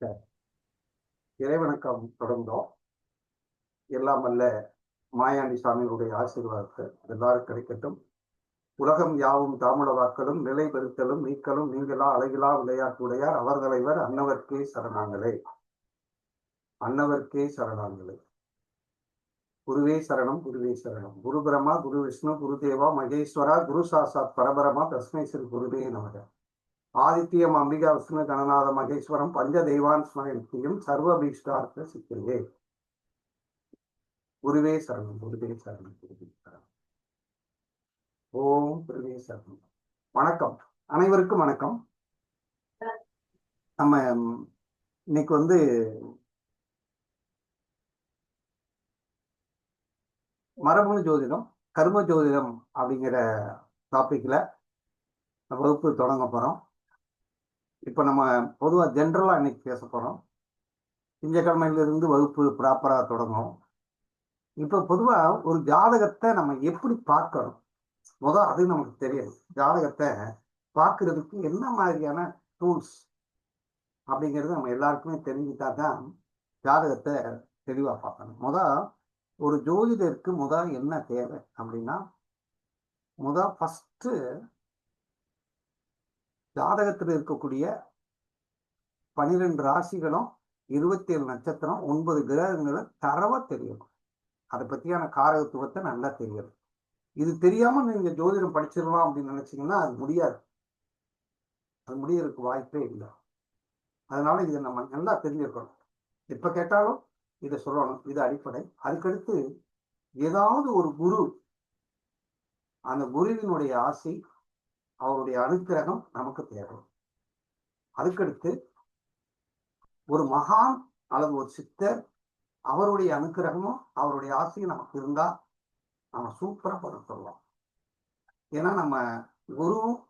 சரி. இறைவணக்கம் தொடர்ந்தோம். எல்லாம் வல்ல மாயாண்டி சாமியுடைய ஆசீர்வாதத்தை எல்லாரும் கிடைக்கட்டும். உலகம் யாவும் தாமுலவாக்களும் நிலை பெறுத்தலும் நீக்கலும் நீங்களா அழகிலா விளையாட்டுடையார் அவர் தலைவர் அன்னவர்க்கே சரணாங்களே. அன்னவர்க்கே சரணாங்களே. குருவே சரணம், குருவே சரணம். குரு பிரம்மா, குரு விஷ்ணு, குரு தேவா மகேஸ்வரா, குரு சாசாத் பரபரமா தஸ்மை ஸ்ரீ குருவே நமக. ஆதித்யம் அம்பிகா விஷ்ணு கணநாத மகேஸ்வரம் பஞ்ச தெய்வான் ஸ்மரணியும் சர்வபீஷ்டார்த்த சித்திரியே. குருவே சரணம், குருவே சரணம், குருவே சரணம். ஓம் குருவே சரணம். வணக்கம், அனைவருக்கும் வணக்கம். நம்ம இன்னைக்கு மரபணு ஜோதிடம், கர்ம ஜோதிடம் அப்படிங்கிற டாபிக்ல வகுப்பு தொடங்க போறோம். இப்ப நம்ம பொதுவா ஜென்ரலா இன்னைக்கு பேச போறோம். திங்கட்கிழமையிலிருந்து வகுப்பு ப்ராப்பரா தொடங்கும். இப்ப பொதுவா ஒரு ஜாதகத்தை நம்ம எப்படி பார்க்கணும், அது நமக்கு தெரியும். ஜாதகத்தை பார்க்கறதுக்கு என்ன மாதிரியான டூல்ஸ் அப்படிங்கிறது நம்ம எல்லாருக்குமே தெரிஞ்சுட்டா தான் ஜாதகத்தை தெளிவா பார்க்கணும். ஒரு ஜோதிடருக்கு என்ன தேவை அப்படின்னா, ஃபர்ஸ்ட் ஜாதகத்தில் இருக்கக்கூடிய 12 ராசிகளும் 27 நட்சத்திரம் 9 கிரகங்களை தரவா தெரியணும். அதை பத்தியான காரகத்துவத்தை நல்லா தெரியணும். இது தெரியாம நீங்க ஜோதிடம் படிச்சிடலாம் அப்படின்னு நினைச்சீங்கன்னா அது முடியாது. அது முடியறதுக்கு வாய்ப்பே இல்லை. அதனால இதை நம்ம நல்லா தெரிஞ்சிருக்கணும். எப்ப கேட்டாலும் இதை சொல்லணும். இது அடிப்படை. அதுக்கடுத்து ஏதாவது ஒரு குரு, அந்த குருவினுடைய ஆசை, அவருடைய அனுக்கிரகம் நமக்கு தேவை. அதுக்கடுத்து ஒரு மகான் அல்லது ஒரு சித்தர், அவருடைய அனுக்கிரகமும் அவருடைய ஆசையும் நமக்கு இருந்தா நம்ம சூப்பரா பண்ண சொல்லலாம். ஏன்னா நம்ம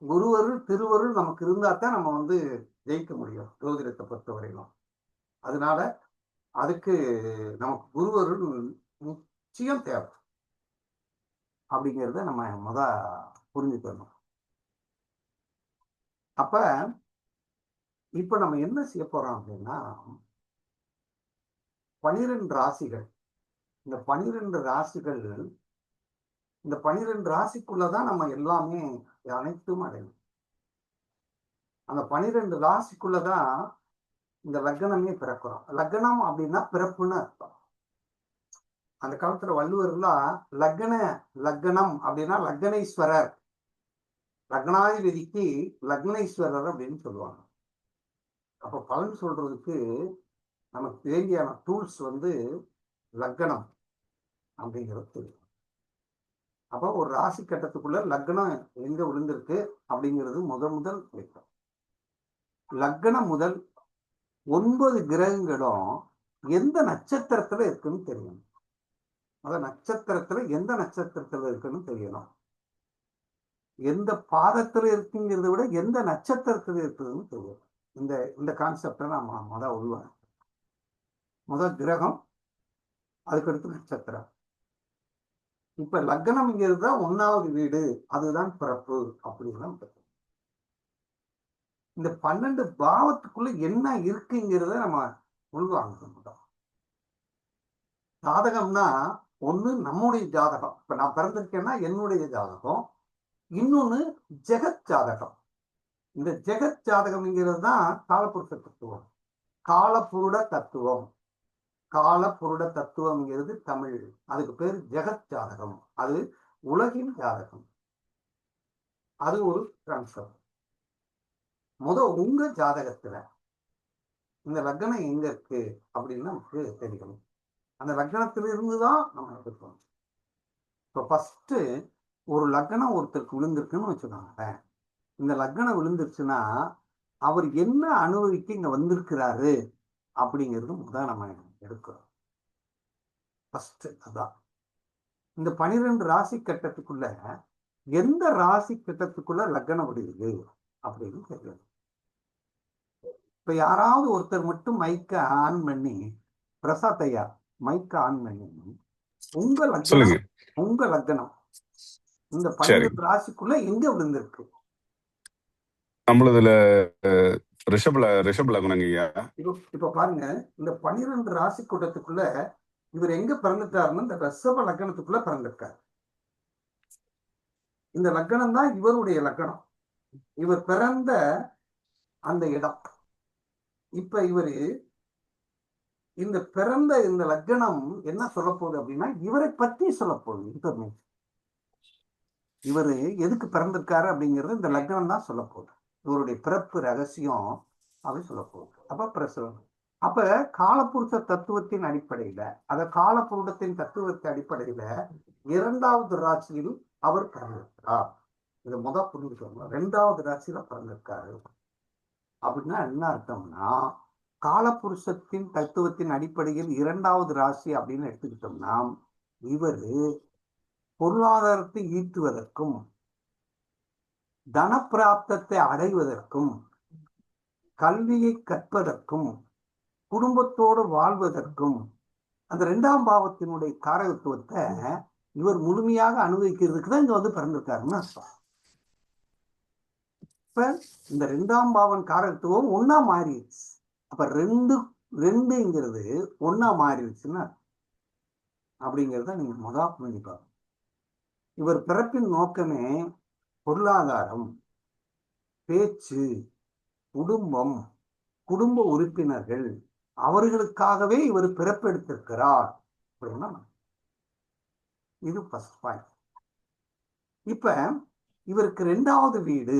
குருவருள் திருவருள் நமக்கு இருந்தா தான் நம்ம ஜெயிக்க முடியும் ஜோதிடத்தை பொறுத்தவரையிலும். அதனால அதுக்கு நமக்கு குருவருள் நிச்சயம் தேவை அப்படிங்கிறத நம்ம புரிஞ்சுக்கணும். அப்ப இப்ப நம்ம என்ன செய்ய போறோம் அப்படின்னா, 12 ராசிகள். இந்த 12 ராசிகள், இந்த 12 ராசிக்குள்ளதான் நம்ம எல்லாமே அனைத்தும் அடையும். அந்த 12 ராசிக்குள்ளதான் இந்த லக்னமே பிறக்கிறோம். லக்னம் அப்படின்னா பிறப்புன்னு அர்த்தம். அந்த காலத்துல வள்ளுவர்லாம் லக்னம் அப்படின்னா லக்னேஸ்வரர், லக்னாதிபதிக்கு லக்னேஸ்வரர் அப்படின்னு சொல்லுவாங்க. அப்ப பலன் சொல்றதுக்கு நமக்கு தேவையான டூல்ஸ் லக்னம் அப்படிங்கிறது. அப்போ ஒரு ராசி கட்டத்துக்குள்ள லக்னம் எங்க விழுந்திருக்கு அப்படிங்கிறது முதல் கிடைக்கும். லக்னம் முதல் 9 கிரகங்களும் எந்த நட்சத்திரத்துல இருக்குன்னு தெரியணும். நட்சத்திரத்துல எந்த நட்சத்திரத்துல இருக்குன்னு தெரியணும். எந்த பாதத்துல இருக்குங்கிறத விட எந்த நட்சத்திரத்துல இருக்குதுன்னு தெரியணும். இந்த கான்செப்டை நம்ம உள்வாங்க. கிரகம், அதுக்கடுத்து நட்சத்திரம். இப்ப லக்னம்ங்கிறது தான் 1வது வீடு, அதுதான் பிறப்பு அப்படின்னு. இந்த 12 பாவத்துக்குள்ள என்ன இருக்குங்கிறத நம்ம உள்வாங்க. ஜாதகம்னா ஒண்ணு நம்முடைய ஜாதகம். இப்ப நான் பிறந்திருக்கேன்னா என்னுடைய ஜாதகம். இன்னொன்னு ஜெகத் ஜாதகம். இந்த ஜெகத் ஜாதகம்ங்கிறது தான் காலபுருஷ தத்துவம், காலபுருட தத்துவம். காலபுருட தத்துவம்ங்கிறது தமிழ். அதுக்கு பேர் ஜெகத் ஜாதகம். அது உலகின் ஜாதகம். அது ஒரு கான்செப்ட். உங்க ஜாதகத்துல இந்த லக்னம் எங்க இருக்கு அப்படின்னு நமக்கு தெரியணும். அந்த லக்னத்துல இருந்துதான் நம்ம எடுக்கணும். இப்போ ஃபர்ஸ்ட் ஒரு லக்னம் ஒருத்தருக்கு விழுந்திருக்குன்னு வச்சுக்கோங்க. இந்த லக்னம் விழுந்துருச்சுன்னா அவர் என்ன அனுபவிக்க இங்க வந்திருக்கிறாரு அப்படிங்கிறது நம்ம எடுக்கிறோம். ஃபர்ஸ்ட் அதான். இந்த 12 ராசி கட்டத்துக்குள்ள எந்த ராசி கட்டத்துக்குள்ள லக்னம் விடுது அப்படின்னு தெரியணும். இப்ப யாராவது ஒருத்தர் மட்டும் மைக்க ஆன் பண்ணி, பிரசாத் ஐயா மைக்க ஆன் பண்ணி, உங்க லக்னம் இந்த 12 ராசிக்குள்ள எங்க விழுந்திருக்கு? நம்மளதுல ரிஷப் லக்னங்கய்யா. இப்ப பாருங்க, இந்த 12 ராசி கூட்டத்துக்குள்ள இவர் எங்க பிறந்துட்டாருன்னு இந்த ரிஷப லக்னத்துக்குள்ள பிறந்திருக்காரு. இந்த லக்னம் தான் இவருடைய லக்னம், இவர் பிறந்த அந்த இடம். இப்ப இவரு இந்த பிறந்த இந்த லக்னம் என்ன சொல்ல போகுது அப்படின்னா, இவரை பத்தி சொல்ல போகுது இன்ஃபர்மேஷன். இவரு எதுக்கு பிறந்திருக்காரு அப்படிங்கிறது இந்த லக்னம் தான் சொல்ல போகுது. இவருடைய பிறப்பு ரகசியம் அப்படின்னு சொல்ல போகுது. அப்ப பிரசவம் அப்ப காலப்புருஷ தத்துவத்தின் அடிப்படையில, அத காலப்புருடத்தின் தத்துவத்தின் அடிப்படையில 2வது ராசியில் அவர் பிறந்திருக்கிறார். இதை புரிஞ்சுக்கோங்க. 2வது ராசியில பிறந்திருக்காரு அப்படின்னா என்ன அர்த்தம்னா, காலப்புருஷத்தின் தத்துவத்தின் அடிப்படையில் 2வது ராசி அப்படின்னு எடுத்துக்கிட்டோம்னா, இவரு பொருளாதாரத்தை ஈட்டுவதற்கும் தனப்பிராப்தத்தை அடைவதற்கும் கல்வியை கற்பதற்கும் குடும்பத்தோடு வாழ்வதற்கும் அந்த 2ஆம் பாவத்தினுடைய காரகத்துவத்தை இவர் முழுமையாக அனுபவிக்கிறதுக்கு தான் இங்க வந்து பிறந்திருக்காருன்னு அர்த்தம். இப்ப இந்த 2ஆம் பாவன் காரகத்துவம் ஒன்னா மாறிடுச்சு. அப்ப ரெண்டுங்கிறது ஒன்னா மாறிடுச்சுன்னா அப்படிங்கிறத நீங்க புரிஞ்சுப்பாங்க. இவர் பிறப்பின் நோக்கமே பொருளாதாரம், பேச்சு, குடும்பம், குடும்ப உறுப்பினர்கள், அவர்களுக்காகவே இவர் பிறப்பெடுத்திருக்கிறார் அப்படின்னா இது ஃபர்ஸ்ட் பாயிண்ட். இப்ப இவருக்கு 2வது வீடு,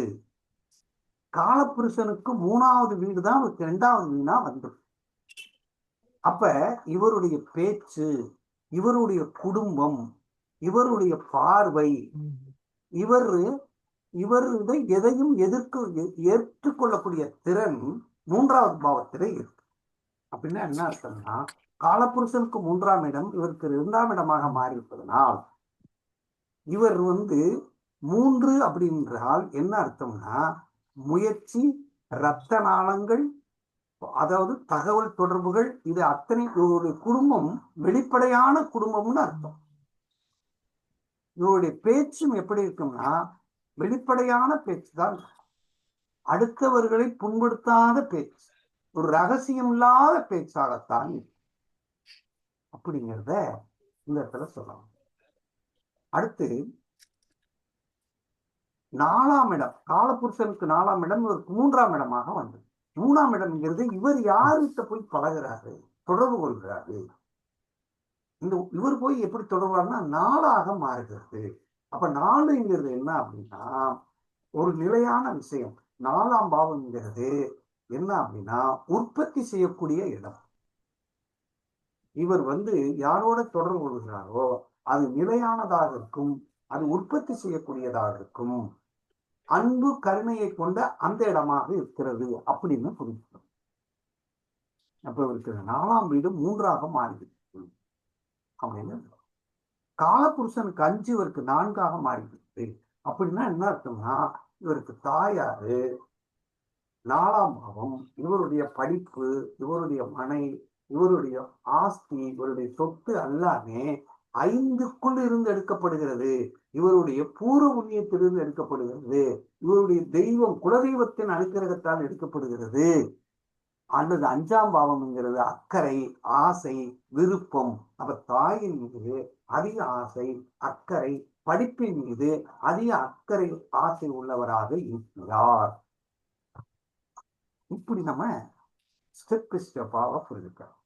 காலப்புருஷனுக்கு 3வது வீடு தான் இவருக்கு 2வது வீடா வந்துடும். அப்ப இவருடைய பேச்சு, இவருடைய குடும்பம், இவருடைய பார்வை, இவருடைய எதையும் ஏற்றுக்கொள்ளக்கூடிய திறன் 3வது பாவத்திலே இருக்கு. அப்படின்னா என்ன அர்த்தம்னா, காலப்புருஷனுக்கு 3ஆம் இடம் இவருக்கு 2ஆம் இடமாக மாறி இருப்பதனால் இவர் 3 அப்படின்றால் என்ன அர்த்தம்னா, முயற்சி, இரத்த நாளங்கள், அதாவது தகவல் தொடர்புகள், இது அத்தனை ஒரு குடும்பம் வெளிப்படையான குடும்பம்னு அர்த்தம். இவருடைய பேச்சும் எப்படி இருக்கும்னா வெளிப்படையான பேச்சு தான், அடுத்தவர்களை புண்படுத்தாத பேச்சு, ஒரு ரகசியம் இல்லாத பேச்சாகத்தான் அப்படிங்கிறத இந்த இடத்துல சொல்லலாம். அடுத்து 4ஆம் இடம், காலப்புருஷனுக்கு 4ஆம் இடம் இவருக்கு 3ஆம் இடமாக வந்தது. 3ஆம் இடம்ங்கிறது இவர் யார்கிட்ட போய் பழகிறாரு, தொடர்பு கொள்கிறாரு. இவர் போய் எப்படி தொடர்பாருன்னா 4ஆக மாறுகிறது. அப்ப 4ங்கிறது என்ன அப்படின்னா ஒரு நிலையான விஷயம். 4ஆம் பாவம்ங்கிறது என்ன அப்படின்னா உற்பத்தி செய்யக்கூடிய இடம். இவர் யாரோட தொடர்பு கொள்கிறாரோ அது நிலையானதாக இருக்கும், அது உற்பத்தி செய்யக்கூடியதாக இருக்கும், அன்பு கருணையை கொண்ட அந்த இடமாக இருக்கிறது அப்படின்னு புரிஞ்சுக்கணும். அப்ப இவருக்கு 4ஆம் வீடு 3ஆக மாறிவிடும் அப்படின்னு. காலப்புருஷனுக்கு 5 இவருக்கு 4ஆக மாறிவிடுது. அப்படின்னா என்ன அர்த்தம்னா, இவருக்கு தாயாரு, 4ஆம் பாவம், இவருடைய படிப்பு, இவருடைய மனை, இவருடைய ஆஸ்தி, இவருடைய சொத்து எல்லாமே 5க்குள் இருந்து எடுக்கப்படுகிறது. இவருடைய பூர்வ புண்ணியத்திலிருந்து எடுக்கப்படுகிறது. இவருடைய தெய்வம், குலதெய்வத்தின் அனுக்கிரகத்தால் எடுக்கப்படுகிறது. அல்லது 5ஆம் பாவம்ங்கிறது அக்கறை, ஆசை, விருப்பம். அப்ப தாயின் மீது அதிக ஆசை, அக்கறை, படிப்பின் மீது அதிக அக்கறை, ஆசை உள்ளவராக இருக்கிறார். இப்படி நம்ம ஸ்டெப் ஸ்டெப்பாக புரிஞ்சுக்கிறோம்.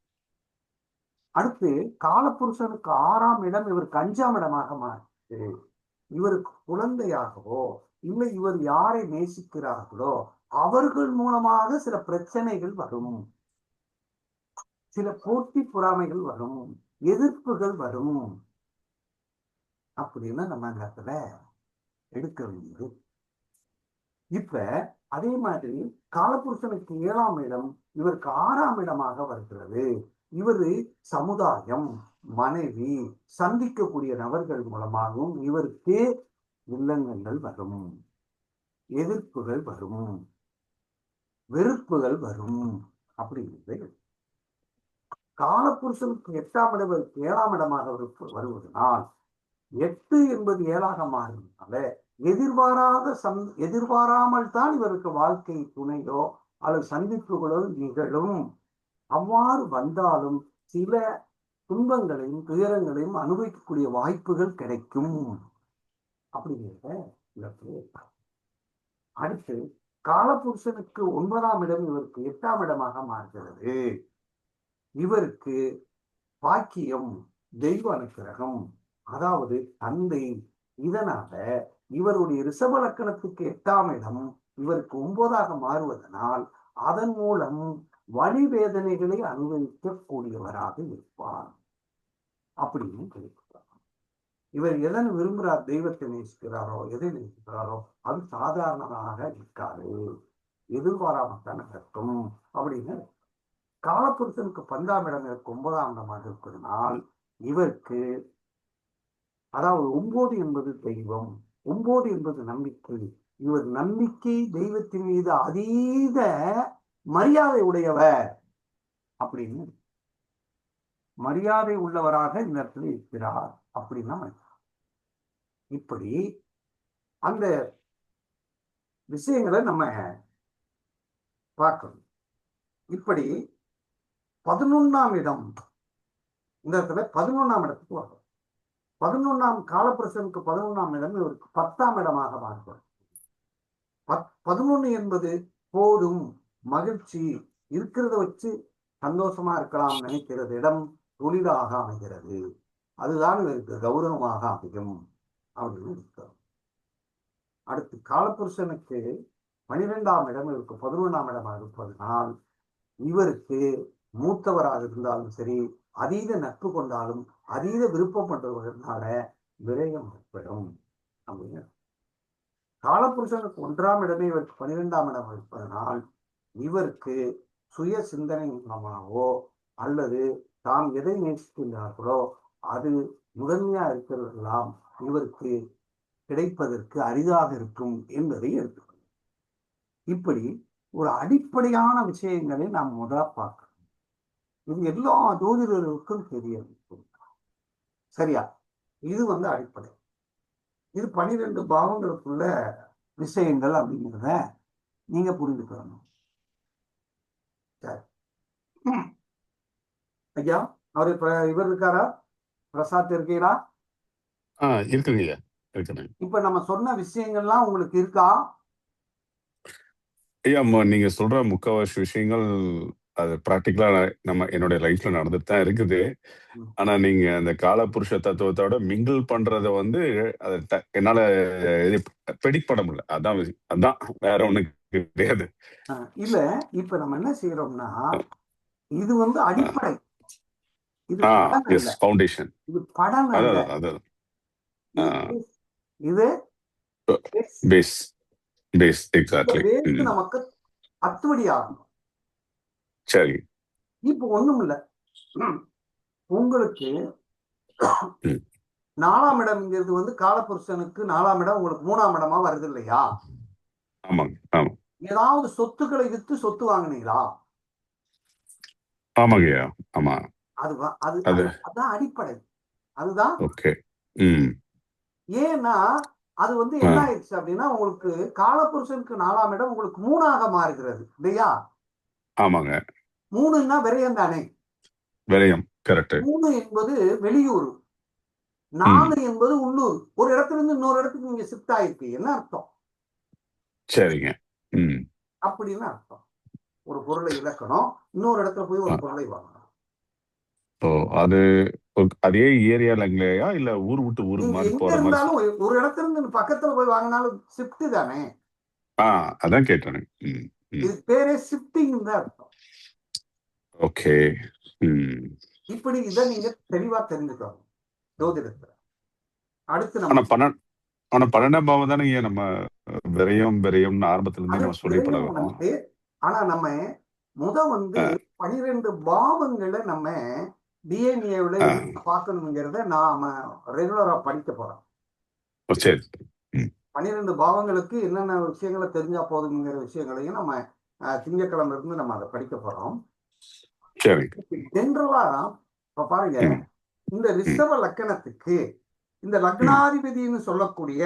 அடுத்து காலப்புருஷனுக்கு 6ஆம் இடம் இவருக்கு 5ஆம் இடமாக மாறுது. இவருக்கு குழந்தையாகவோ இல்லை இவர் யாரை நேசிக்கிறார்களோ அவர்கள் மூலமாக சில பிரச்சனைகள் வரும், சில போட்டி பொறாமைகள் வரும், எதிர்ப்புகள் வரும் அப்படின்னு நம்ம அந்த இடத்துல எடுக்க வேண்டியது. இப்ப அதே மாதிரி காலப்புருஷனுக்கு 7ஆம் இடம் இவருக்கு 6ஆம் இடமாக வருகிறது. இவரு சமுதாயம், மனைவி, சந்திக்கக்கூடிய நபர்கள் மூலமாகவும் இவருக்கு இல்லங்கங்கள் வரும், எதிர்ப்புகள் வரும், வெறுப்புகள் வரும். அப்படிங்கிறது காலப்புருஷனுக்கு 8ஆம் இடம் 7ஆம் இடமாக வருவதனால் 8 என்பது 7ஆக மாறுவதனால எதிர்பாராமல் தான் இவருக்கு வாழ்க்கை துணையோ அல்லது சந்திப்புகளோ நிகழும். அவ்வாறு வந்தாலும் சில துன்பங்களையும் துயரங்களையும் அனுபவிக்கக்கூடிய வாய்ப்புகள் கிடைக்கும் அப்படிங்கிறத அடுத்து காலபுருஷனுக்கு 9ஆம் இடம் இவருக்கு 8ஆம் இடமாக மாறுகிறது. இவருக்கு பாக்கியம், தெய்வ அனுக்கிரகம், அதாவது தந்தை. இதனால இவருடைய ரிஷப லக்கணத்துக்கு 8ஆம் இடம் இவருக்கு 9ஆக மாறுவதனால் அதன் மூலம் வலி வேதனைகளை அனுபவிக்க கூடியவராக இருப்பார் அப்படின்னு கிடைக்கிறார். இவர் எதன் விரும்புகிறார், தெய்வத்தை நேசிக்கிறாரோ எதை நேசிக்கிறாரோ அது சாதாரணமாக இருக்காது, எதிர்பாராமத்தான் நடக்கும் அப்படின்னு. காலபுருஷனுக்கு 10ஆம் இடம் இருக்கு 9ஆம் இடமாக இருப்பதனால் இவருக்கு, அதாவது 9 என்பது தெய்வம், 9 என்பது நம்பிக்கை. இவர் நம்பிக்கை தெய்வத்தின் மீது அதீத மரியாதை உடையவர் அப்படின்னு, மரியாதை உள்ளவராக இந்த இடத்துல இருக்கிறார் அப்படின்னா. இப்படி அந்த விஷயங்களை நம்ம பார்க்கணும். இப்படி 11ஆம் இடம் இந்த இடத்துல 11ஆம் இடத்துக்கு வரும். 11ஆம் காலபுருஷனுக்கு 11ஆம் இடம் இவருக்கு 10ஆம் இடமாக மாறும். 11 என்பது போதும், மகிழ்ச்சி, இருக்கிறத வச்சு சந்தோஷமா இருக்கலாம் நினைக்கிறது இடம் தொழிலாக அமைகிறது. அதுதான் இவருக்கு கௌரவமாக அமையும் அப்படின்னு இருக்கிறோம். அடுத்து காலபுருஷனுக்கு 12ஆம் இடம் இவருக்கு 11ஆம் இடமாக இருப்பதனால் இவருக்கு மூத்தவராக இருந்தாலும் சரி, அதீத நட்பு கொண்டாலும் அதீத விருப்பம் பண்றவர்களால விரயம் ஏற்படும் அப்படின்னு. காலபுருஷனுக்கு 1ஆம் இடமே இவருக்கு 12ஆம் இடம் இருப்பதனால் இவருக்கு சுய சிந்தனை மூலமாகவோ அல்லது தாம் எதை நேசிக்கின்றார்களோ அது முதன்மையா இருக்கிறதெல்லாம் இவருக்கு கிடைப்பதற்கு அரிதாக இருக்கும் என்பதை எடுத்துக்கொள்ளும். இப்படி ஒரு அடிப்படையான விஷயங்களை நாம் முதல்ல பார்க்கணும். இது எல்லா ஜோதிடர்களுக்கும் தெரியும். சரியா? இது அடிப்படை. இது 12 பாவங்களுக்குள்ள விஷயங்கள் அப்படிங்கிறத நீங்க புரிந்துக்கணும். சரி ஐயா, அவரு இவர் இருக்காரா? பிரசாத் இருக்கீங்களா? இருக்குங்க ஐயா, இருக்கிறேன். இப்ப நம்ம சொன்ன விஷயங்கள்லாம் உங்களுக்கு இருக்கா? ஐயா, நீங்க சொல்ற முக்கால்வாசி விஷயங்கள் அது ப்ராக்டிக்கலா நம்ம என்னுடைய லைஃப்ல நடந்துட்டு தான் இருக்குது. ஆனா நீங்க அந்த காலபுருஷ தத்துவத்தோட மிங்கிள் பண்றத அதை என்னால ப்ரெடிக்ட் பண்ண முடியல. அதான் வேற ஒண்ணு கிடையாது. இல்ல, இப்ப நம்ம என்ன செய்யறோம்னா, இது அடிப்படை, இது ஃபவுண்டேஷன், இது படம் அல்ல, இது பேஸ். Base exactly. நமக்கு அத்துவடி ஆகணும். சரி, இப்ப ஒண்ணும் இல்ல, உங்களுக்கு 4ஆம் இடம்ங்கிறது காலபுருஷனுக்கு 4ஆம் இடம் உங்களுக்கு 3ஆம் இடமா வருது இல்லையா? ஆமாங்க. ஆமா. ஏதாவது சொத்துக்களை வித்து சொத்து வாங்கினீங்களா? ஆமாங்கய்யா. ஆமா. அதுதான் அடிப்படை. அதுதான் ஓகே. ஏன்னா அது என்ன ஆயிடுச்சு அப்படின்னா, உங்களுக்கு காலபுருஷனுக்கு 4ஆம் இடம் உங்களுக்கு 3ஆக மாறுகிறது இல்லையா? ஆமாங்க. 3ன்னா விரயம் தானே? விரயம், கரெக்ட். 3 என்பது வெளியூர், 4 என்பது உள்ளூர். ஒரு இடத்துல இருந்து இன்னொரு இடத்துக்கு நீங்க ஷிஃப்ட் ஆயிருக்கு, என்ன அர்த்தம்? சரிங்க. அப்படின்னு அர்த்தம். ஒரு பொருளை இழக்கணும், இன்னொரு இடத்துல போய் ஒரு பொருளை வாங்கணும். அது அதே ஏரியால இல்ல ஊர் விட்டு ஊருக்கு மாறி போற மாதிரி? ஒரு இடத்துல இருந்து பக்கத்துல போய் வாங்கினாலும் ஷிஃப்ட் தானே? அதான் கேட்டேன். இது பேரே ஷிஃப்டிங் தான் அர்த்தம். ஓகே. இப்படி இதை நீங்க தெளிவா தெரிஞ்சுக்கணும் ஜோதிடத்துல. அடுத்து நம்ம 12ஆம் பாவம் தானே நம்ம விரயம் ஆரம்பத்துல இருந்து நம்ம சொல்லி பழகிறோம். ஆனா நம்ம 12 பாவங்களை நம்ம டிஎன்ஏல பார்க்கணுங்கிறத நாம ரெகுலரா படிக்க போறோம். சரி. 12 பாவங்களுக்கு என்னென்ன விஷயங்களை தெரிஞ்சா போதுங்கிற விஷயங்களையும் நம்ம திங்கட்கிழமை இருந்து நம்ம அதை படிக்க போறோம். ஜென்ரலா இப்ப பாருங்க, இந்த ரிஷப லக்கணத்துக்கு இந்த லக்னாதிபதினு சொல்லக்கூடிய,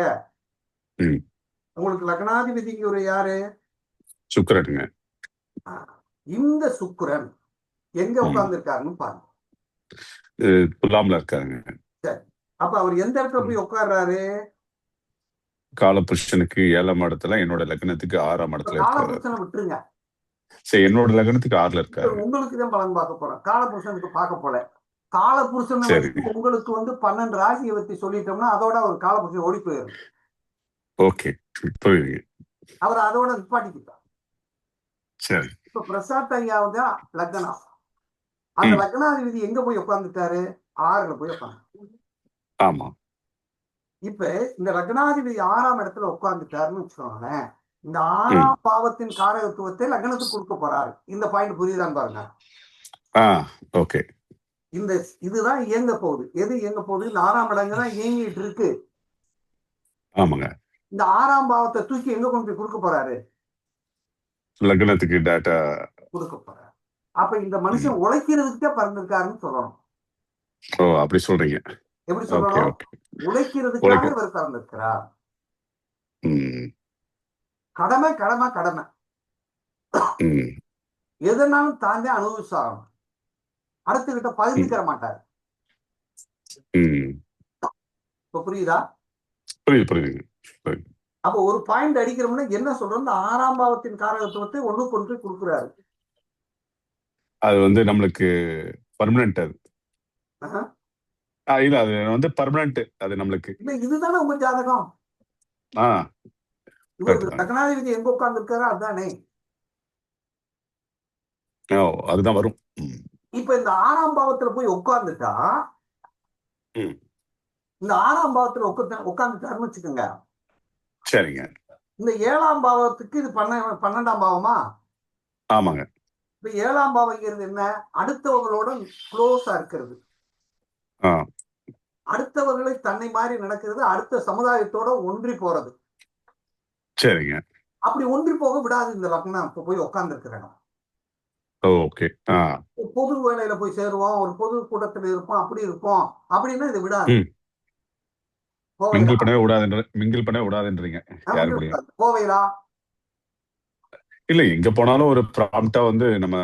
உங்களுக்கு லக்னாதிபதிக்கு ஒரு யாரு? சுக்கிரனுங்க. இந்த சுக்கிரன் எங்க ம். உட்கார்ந்துருக்காருன்னு பாருங்க. துலாம்ல இருக்காருங்க. சரி, அப்ப அவர் எந்த இடத்துல ம். போய் உட்கார்றாரு? காலபுருஷனுக்கு 7ஆம் இடத்துல, என்னோட லக்னத்துக்கு 6ஆம் இப்ப இடத்துல இருக்காரு. காலபுருஷனை விட்டுருங்க, சரி, என்னோட லக்னத்துக்கு 6ல இப்ப இருக்காரு. உங்களுக்கு தான் பலன் பார்க்க போறோம். காலபுருஷனுக்கு பார்க்க போல. காலபுருஷனை சரி. வச்சு உங்களுக்கு 12 ராசியை பத்தி சொல்லிட்டோம்னா அதோட ஒரு காலபுருஷன் ஓடி போயிடும். ஓகே, புரியுதுங்க. அவர் அதோட நிப்பாட்டிக்கிட்டார். சரி. இப்ப பிரசாத் ஐயாவது லக்னம், அந்த ம். லக்னாதிபதி எங்க போய் உட்கார்ந்துட்டாரு? 6ல போய் உட்கார்ந்து. ஆமா. இப்ப இந்த லக்னாதிபதி 6ஆம் இடத்துல உட்கார்ந்துட்டாருன்னு வச்சுக்கோங்களேன், இந்த ம். 6ஆம் பாவத்தின் காரகத்துவத்தை லக்னத்துக்கு கொடுக்க போறாரு. இந்த பாயிண்ட் புரியுதான்னு பாருங்க. ஓகே. இந்த இதுதான் இயங்க போகுது. எது இயங்க போகுது? இந்த 6ஆம் இடங்க தான் இயங்கிட்டு இருக்கு. ஆமாங்க. இந்த 6ஆம் பாவத்தை தூக்கி எங்க கொண்டு போய் கொடுக்க போறாரு? லக்னத்துக்கு டேட்டா கொடுக்க போறாரு. அப்ப இந்த மனுஷன் உழைக்கிறதுக்கே பிறந்திருக்காருன்னு சொல்லணும். ஓ, அப்படி சொல்றீங்க. எப்படி ஓகே, சொல்லணும்? ஓகே. உழைக்கிறதுக்காக உழைக்கும். இவர் பிறந்திருக்கிறார். ம். கடமை கடமை கடமை, ம். எதனாலும் தாண்டி அனுபவிச்சாகணும். அடுத்துக்கிட்ட ம். பகிர்ந்துக்கிற மாட்டார். ம். இப்ப புரியுதா? புரியுதுங்க. புரியுது. அப்ப ஒரு பாயிண்ட் அடிக்கிறோம்னா என்ன சொல்றோம்? இந்த 6ஆம் பாவத்தின் காரகத்துவத்தை ஒண்ணுக்கு ஒன்று கொடுக்குறாரு. அது வந்து நம்மளுக்கு பர்மனன்ட் அது. ஆஹா. இல்ல, அது வந்து பர்மனன்ட் அது நம்மளுக்கு. இல்ல, இதுதானே உங்க ஜாதகம். ஆ இவர் கரெக்ட் தாங்க. லக்னாதிபதி எங்க உட்கார்ந்து இருக்காரு அதுதானே. ஓ, அதுதான் வரும். ம். இப்ப இந்த 6ஆம் பாவத்துல போய் உட்கார்ந்துட்டா, ம். இந்த 6ஆம் பாவத்துல உட்கார்ந்துட்டாருன்னு வச்சுக்கோங்க. சரிங்க. இந்த 7ஆம் பாவத்துக்கு இது 12ஆம் பாவமா? ஆமாங்க. இப்ப 7ஆம் பாவங்கிறது என்ன? அடுத்தவங்களோட க்ளோஸா இருக்கிறது, ஆ அடுத்தவர்களை தன்னை மாதிரி நடக்கிறது, அடுத்த சமுதாயத்தோட ஒன்றி போறது. சரிங்க. அப்படி ஒன்றி போக விடாது இந்த லக்னம். இப்ப போய் உட்கார்ந்து இருக்கிறேன். ஓகே. பொது வேலையில போய் சேருவோம், ஒரு பொது கூட்டத்தில் இருப்போம், அப்படி இருப்போம் அப்படின்னா இதை விடாது. ம். கோவையிலா மிங்கிள் பண்ணவே விடாதுன்றீங்க யாரு கூடயும். கோவையிலா இல்ல, எங்க போனாலும் ஒரு ப்ராம்ப்டா வந்து நம்ம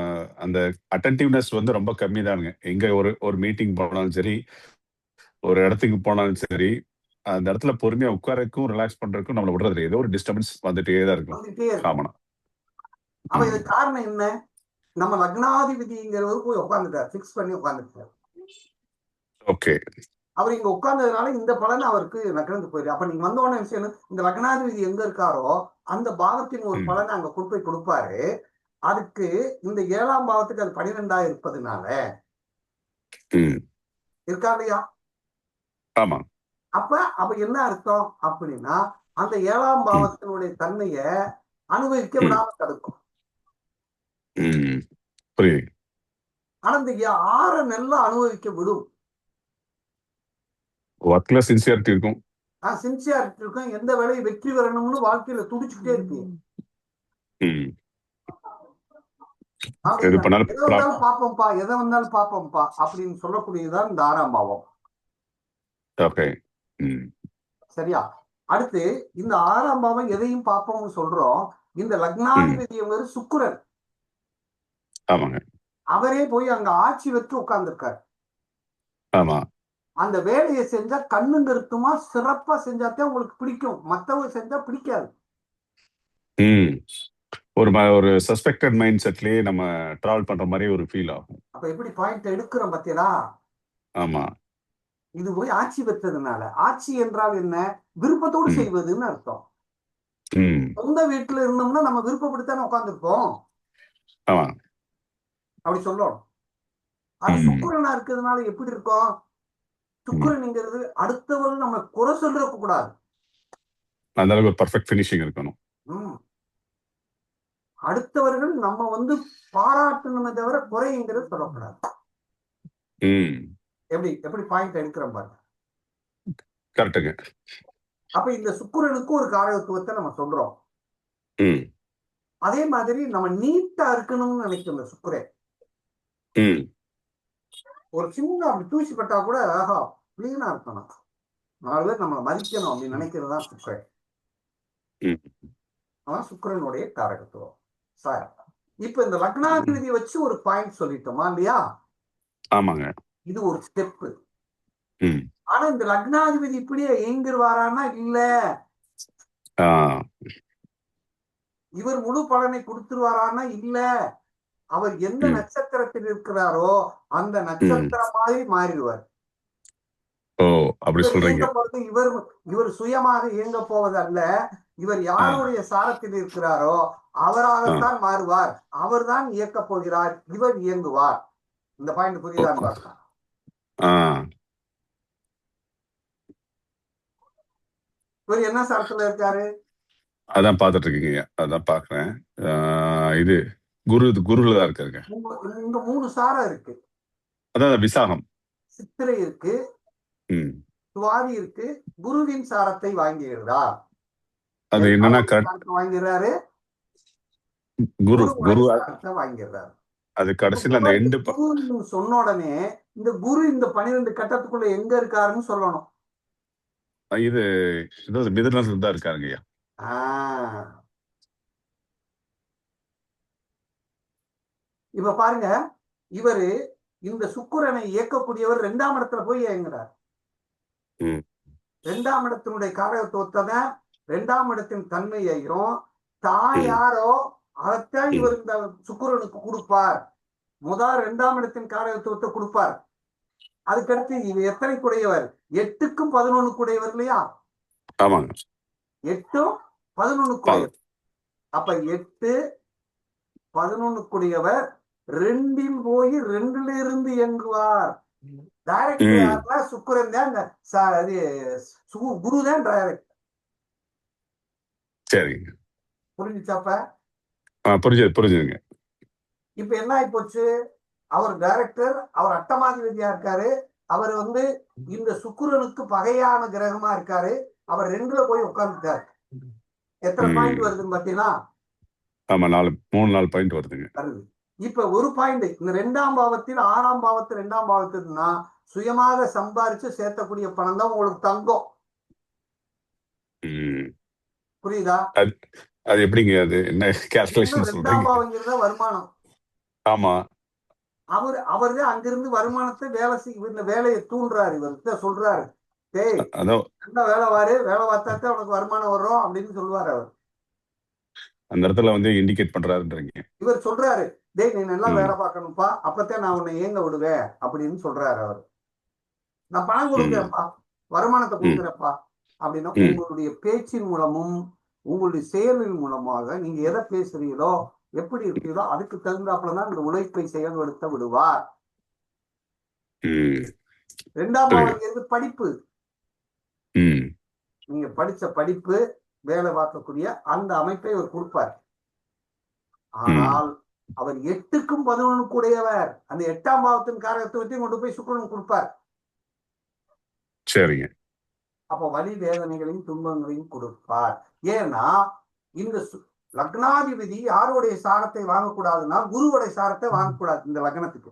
அந்த அட்டென்டிவ்னஸ் வந்து ரொம்ப கம்மி தானுங்க. எங்க ஒரு ஒரு மீட்டிங் போனாலும் சரி, ஒரு இடத்துக்கு போனாலும் சரி, அந்த இடத்துல பொறுமையா உட்காரக்கும் ரிலாக்ஸ் பண்றதுக்கும் நம்மள விடுறது இல்ல. ஏதோ ஒரு டிஸ்டர்பன்ஸ் வந்துட்டே தான் இருக்கும் வந்துட்டே இருக்கும். காமனா. அப்ப இது காரணம் என்ன? நம்ம லக்னாதிபதிங்கிறவர் போய் உட்கார்ந்துட்டார், பிக்ஸ் பண்ணி உட்கார்ந்துட்டார். ஓகே. அவர் இங்க உட்கார்ந்ததுனால இந்த பலன் அவருக்கு லக்னத்துக்கு போயிரு. அப்ப நீங்க வந்தோடனே விஷயம், இந்த லக்னாதிபதி எங்க இருக்காரோ அந்த பாவத்தின் ஒரு பலனை அங்க கொண்டு போய் கொடுப்பாரு. அதுக்கு இந்த 7ஆம் பாவத்துக்கு அது 12ஆ இருப்பதுனால இருக்கா இல்லையா? ஆமா. அப்ப என்ன அர்த்தம் அப்படின்னா, அந்த 7ஆம் பாவத்தினுடைய தன்மைய அனுபவிக்க விடாம தடுக்கும். புரியுது. ஆனா இந்த 6 நல்லா அனுபவிக்க விடும். ஒர்க்ல சின்சியாரிட்டி இருக்கும். சின்சியாரிட்டி இருக்கும். எந்த வேலையும் வெற்றி பெறணும்னு வாழ்க்கையில துடிச்சுக்கிட்டே இருக்கு. எது பண்ணாலும் எதை வந்தாலும் பாப்போம்ப்பா, எதை வந்தாலும் பாப்போம்ப்பா அப்படின்னு சொல்லக்கூடியதுதான் இந்த 6ஆம் பாவம். ஓகே. சரியா? அடுத்து இந்த 6ஆம் பாவம் எதையும் பார்ப்போம்னு சொல்றோம். இந்த லக்னாதிபதி சுக்கிரன். ஆமாங்க. அவரே போய் அங்க ஆட்சி வச்சு உட்கார்ந்துருக்காரு. ஆமா. அந்த வேலையை செஞ்சா கண்ணு கருத்துமா சிறப்பா செஞ்சாதான் உங்களுக்கு பிடிக்கும், மத்தவங்க செஞ்சா பிடிக்காது. ஒரு சஸ்பெக்டட் மைண்ட் செட்லயே நம்ம டிராவல் பண்ற மாதிரி ஒரு ஃபீல் ஆகும். அப்ப எப்படி பாயிண்ட் எடுக்கிறோம் பாத்தீங்களா? ஆமா. இது போய் ஆட்சி பெற்றதுனால, ஆட்சி என்றால் என்ன? விருப்பத்தோடு செய்வதுன்னு அர்த்தம். சொந்த வீட்டுல இருந்தோம்னா நம்ம விருப்பப்படித்தானே உட்கார்ந்துருப்போம். ஆமா. அப்படி சொல்லணும். அது சுக்கிரனா இருக்கிறதுனால எப்படி இருக்கும்? சுக்கிரன்ங்கிறது அடுத்தவர்கள் நம்ம குறை சொல்றதுக்கு கூடாது. அந்த அளவுக்கு ஒரு பெர்ஃபெக்ட் ஃபினிஷிங் இருக்கணும். அடுத்தவர்கள் நம்ம பாராட்டணுமே தவிர குறைங்கிறது சொல்லக்கூடாது. எப்படி பாயிண்ட் எடுக்கிறோம் பாருங்க. கரெக்டுங்க. அப்ப இந்த சுக்கிரனுக்கு ஒரு காரகத்துவத்தை நம்ம சொல்றோம். அதே மாதிரி நம்ம நீட்டா இருக்கணும்னு நினைக்கிறோம். இந்த சுக்கிரன் ஒரு சின்ன அப்படி தூசி பட்டா கூட ஆஹா கிளீனா இருக்கணும், 4 பேர் நம்மளை மதிக்கணும் அப்படின்னு நினைக்கிறது தான் சுக்கிரன். அதான் சுக்கிரனுடைய காரகத்துவம். சார், இப்ப இந்த லக்னாதிபதியை வச்சு ஒரு பாயிண்ட் சொல்லிட்டோமா இல்லையா? ஆமாங்க. இது ஒரு ஸ்டெப். ம். ஆனா இந்த லக்னாதிபதி இப்படியே இயங்கிருவாரான்னா இல்ல, ஆ. இவர் முழு பலனை கொடுத்துருவாரான்னா இல்ல. அவர் எந்த ம். நட்சத்திரத்தில் இருக்கிறாரோ அந்த ம். நட்சத்திரம் மாதிரி மாறிடுவார். ஓ! அப்படி இவர் சொல்றீங்க. இயங்க போறது இவர் சுயமாக இயங்க போவதல்ல. இவர் ஆ. யாருடைய சாரத்தில் இருக்கிறாரோ ஆ. அவராகத்தான் மாறுவார். அவர்தான் இயக்கப் போகிறார், இவர் இயங்குவார். இந்த பாயிண்ட் ஓ! புரியுதான்னு பார்க்கலாம். ஆ. இவர் என்ன சாரத்துல இருக்காரு? அதான் பார்த்துட்டு இருக்கீங்க. அதான் பார்க்குறேன். இது குருல தான் இருக்காருங்க. இங்க 3 சாரம் இருக்கு. அதான் விசாகம். சித்திரை இருக்கு, ம். சுவாதி இருக்கு. குருவின் சாரத்தை வாங்குகிறார். அது என்னன்னா சாரத்தை வாங்கிறாரு, குரு சாரத்தை வாங்கிறாரு. அது கடைசியில் அந்த எண்டு குரு சொன்ன உடனே இந்த குரு இந்த 12 கட்டத்துக்குள்ள எங்க இருக்காருன்னு சொல்லணும். இது மிதுனத்துல தான் இருக்காருங்க ஐயா. இப்ப பாருங்க, இவரு இந்த சுக்கிரனை இயக்கக்கூடியவர் 2ஆம் இடத்துல போய் இயங்குறார். 2ஆம் இடத்தினுடைய காரகத்துவத்தை 2ஆம் இடத்தின் தன்மையையும் தான் யாரோ அதைத்தான் இவர் இந்த சுக்கிரனுக்கு கொடுப்பார். முதல் 2ஆம் இடத்தின் காரகத்துவத்தை கொடுப்பார். அதுக்கடுத்து இவர் எத்தனை கூடையவர்? 8க்கும் 11 கூடையவர் இல்லையா? ஆமாங்க. 8ம் 11 கூடையவர். அப்ப 8 11 கூடியவர் 2இல் போய் 2ல இருந்து இயங்குவார். டைரக்ட் சுக்கிரன் தான், குரு தான் டைரக்ட். சரிங்க. புரிஞ்சுச்சாப்ப? புரிஞ்சுதுங்க. இப்ப என்ன ஆகி போச்சு? அவர் டைரக்டர், அவர் அட்டமாதிபதியா இருக்காரு. அவர் இந்த சுக்கிரனுக்கு பகையான கிரகமா இருக்காரு. அவர் 2ல போய் உட்கார்ந்துட்டாரு. எத்தனை பாயிண்ட் வருதுன்னு பாத்தீங்கன்னா? ஆமா, 3-4 பாயிண்ட் வருதுங்க. இப்ப ஒரு பாயிண்ட் இந்த 2ஆம் பாவத்தில் 6ஆம் பாவத்தில் 2ஆம் பாவத்துக்குன்னா சுயமாக சம்பாரிச்சு சேர்த்தக்கூடிய பணம் தான் உங்களுக்கு தங்கம். புரியுதா? அது எப்படிங்க? அது என்ன கால்குலேஷன் சொல்றீங்க? 2ஆம் பாவங்கிறத வருமானம். ஆமா, அவரு அங்கிருந்து வருமானத்தை வேலையை தூண்டுறாரு. இவர்கிட்ட சொல்றாரு, டேய் நல்ல வேலை வேலை பார்த்தாத்தான் உனக்கு வருமானம் வரும் அப்படின்னு சொல்லுவாரு. அவர் அந்த இடத்துல இண்டிகேட் பண்றாருன்றீங்க. இவர் சொல்றாரு, டேய் நீ நல்லா வேலை பார்க்கணும்ப்பா, அப்பத்தான் நான் உன்னை இயங்க விடுவேன் அப்படின்னு சொல்றாரு. அவர் நான் பணம் கொடுக்குறேன்ப்பா, வருமானத்தை கொடுக்குறேன்ப்பா அப்படின்னா உங்களுடைய பேச்சின் மூலமும் உங்களுடைய செயலின் மூலமாக நீங்க எதை பேசுறீங்களோ எப்படி இருக்கீங்களோ அதுக்கு தகுந்தாப்புலதான் இந்த உழைப்பை செயல்படுத்த விடுவார். 2ஆம் பாவம் படிப்பு. நீங்க படிச்ச படிப்பு, வேலை பார்க்கக்கூடிய அந்த அமைப்பை அவர் கொடுப்பார். ஆனால் அவர் 8க்கும் 11 கூடையவர். அந்த 8ஆம் பாவத்தின் காரகத்துவத்தையும் கொண்டு போய் சுக்கிரன் கொடுப்பார். சரிங்க. அப்ப வலி வேதனைகளையும் துன்பங்களையும் கொடுப்பார். ஏன்னா இந்த லக்னாதிபதி யாருடைய சாரத்தை வாங்கக்கூடாதுன்னா குருவுடைய சாரத்தை வாங்கக்கூடாது. இந்த லக்னத்துக்கு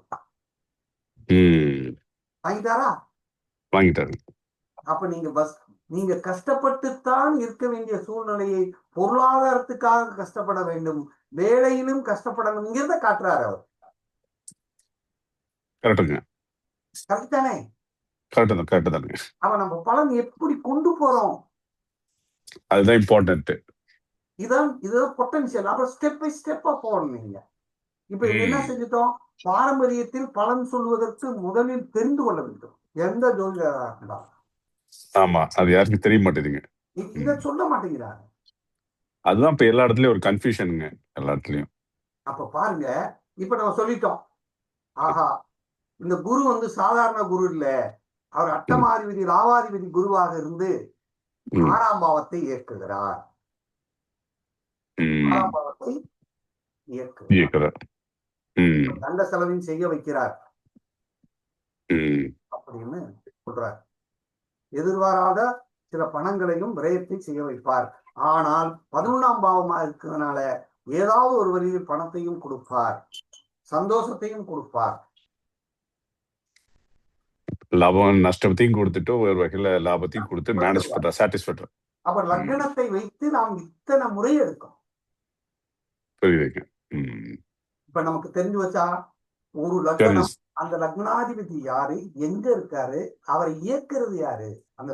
வாங்கிட்டாரா? வாங்கிட்டாரு. அப்ப நீங்க கஷ்டப்பட்டுத்தான் இருக்க வேண்டிய சூழ்நிலையை பொருளாதாரத்துக்காக கஷ்டப்பட வேண்டும், வேலையிலும் கஷ்டப்படணுங்கிறத காட்டுறாரு அவர். கரெக்ட் தானே? அவன் நம்ம பலன் எப்படி கொண்டு போறோம் அதுதான் இம்பார்ட்டன்ட். இதுதான் பொட்டன்ஷியல். அப்புறம் ஸ்டெப் பை ஸ்டெப்பா போகணும். நீங்க இப்ப என்ன செஞ்சுட்டோம்? பாரம்பரியத்தில் பலன் சொல்வதற்கு முதலில் தெரிந்து கொள்ள வேண்டும். எந்த ஜோதிடரா? ஆமா, அது யாருக்கும் தெரிய மாட்டேங்குதுங்க. இத சொல்ல மாட்டேங்கிறாங்க. அதுதான் இப்ப எல்லா இடத்துலயும் ஒரு கன்ஃபியூஷனுங்க, எல்லா இடத்துலயும். அப்ப பாருங்க, இப்ப நம்ம சொல்லிட்டோம், ஆஹா இந்த குரு சாதாரண குரு இல்ல, அவர் அட்டமாதிபதி லாவாதிபதி குருவாக இருந்து 6ஆம் பாவத்தை இயக்குகிறார். 6ஆம் பாவத்தை இயக்குகிறார். தண்ட செலவையும் செய்ய வைக்கிறார் அப்படின்னு சொல்றார். எதிர்பாராத சில பணங்களையும் விரயத்தை செய்ய வைப்பார். ஆனால் 11ஆம் பாவமா இருக்கிறதுனால ஏதாவது ஒரு வழியில் பணத்தையும் கொடுப்பார், சந்தோஷத்தையும் கொடுப்பார். லாபம் நஷ்டத்தையும் கொடுத்துட்டு ஒரு வகையில லாபத்தையும் கொடுத்து மேனேஜ் பண்ற சாட்டிஸ்ஃபைட். அப்ப லக்னத்தை வைத்து நாம் இத்தனை முறை எடுக்கும். புரியுதுங்க. இப்ப நமக்கு தெரிஞ்சு வச்சா ஒரு சரி. லக்னம், அந்த லக்னாதிபதி யாரு, எங்க இருக்காரு, அவரை இயக்குறது யாரு, அந்த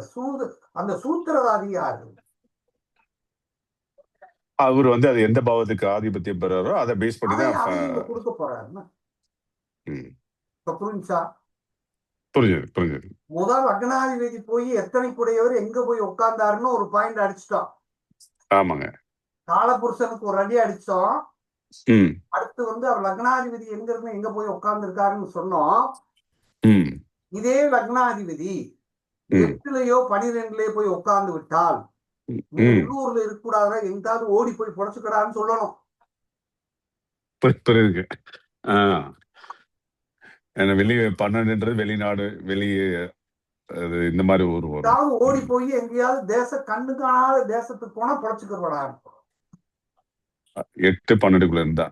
சூத்திரதாரி யாரு? அவர் வந்து அது எந்த பாவத்துக்கு ஆதிபத்தியம் பெறாரோ அதை பேஸ் பண்ணி அதை தான் அதை இங்க கொடுக்க போறாருன்னா ம். இப்ப புரிஞ்சா? புரிஞ்சது புரிஞ்சது. முதல் லக்னாதிபதி போய் எத்தனை கூடையவர் எங்க போய் உட்கார்ந்தாருன்னு ஒரு பாயிண்ட் அடிச்சிட்டோம். ஆமாங்க. காலபுருஷனுக்கு ஒரு அடி அடிச்சோம். ம். அடுத்து வந்து அவர் லக்னாதிபதி எங்க இருந்து எங்க போய் உட்கார்ந்து இருக்காருன்னு சொன்னோம். ம். இதே லக்னாதிபதி ம். 8லயோ 12லயோ போய் உட்கார்ந்து விட்டால் நீ ம். உள்ளூர்ல இருக்கக்கூடாத, எங்காவது ஓடி போய் புடைச்சுக்கடான்னு சொல்லணும். புரியுதுங்க. வெளியே 12ன்றது வெளிநாடு, வெளியே அது இந்த மாதிரி ஊர் வரும். எங்காவது ஓடி போய் எங்கேயாவது கண்ணு காணாத தேசத்துக்கு போனா புடைச்சுக்கிறவடா. 8-12க்குள்ள இருந்தா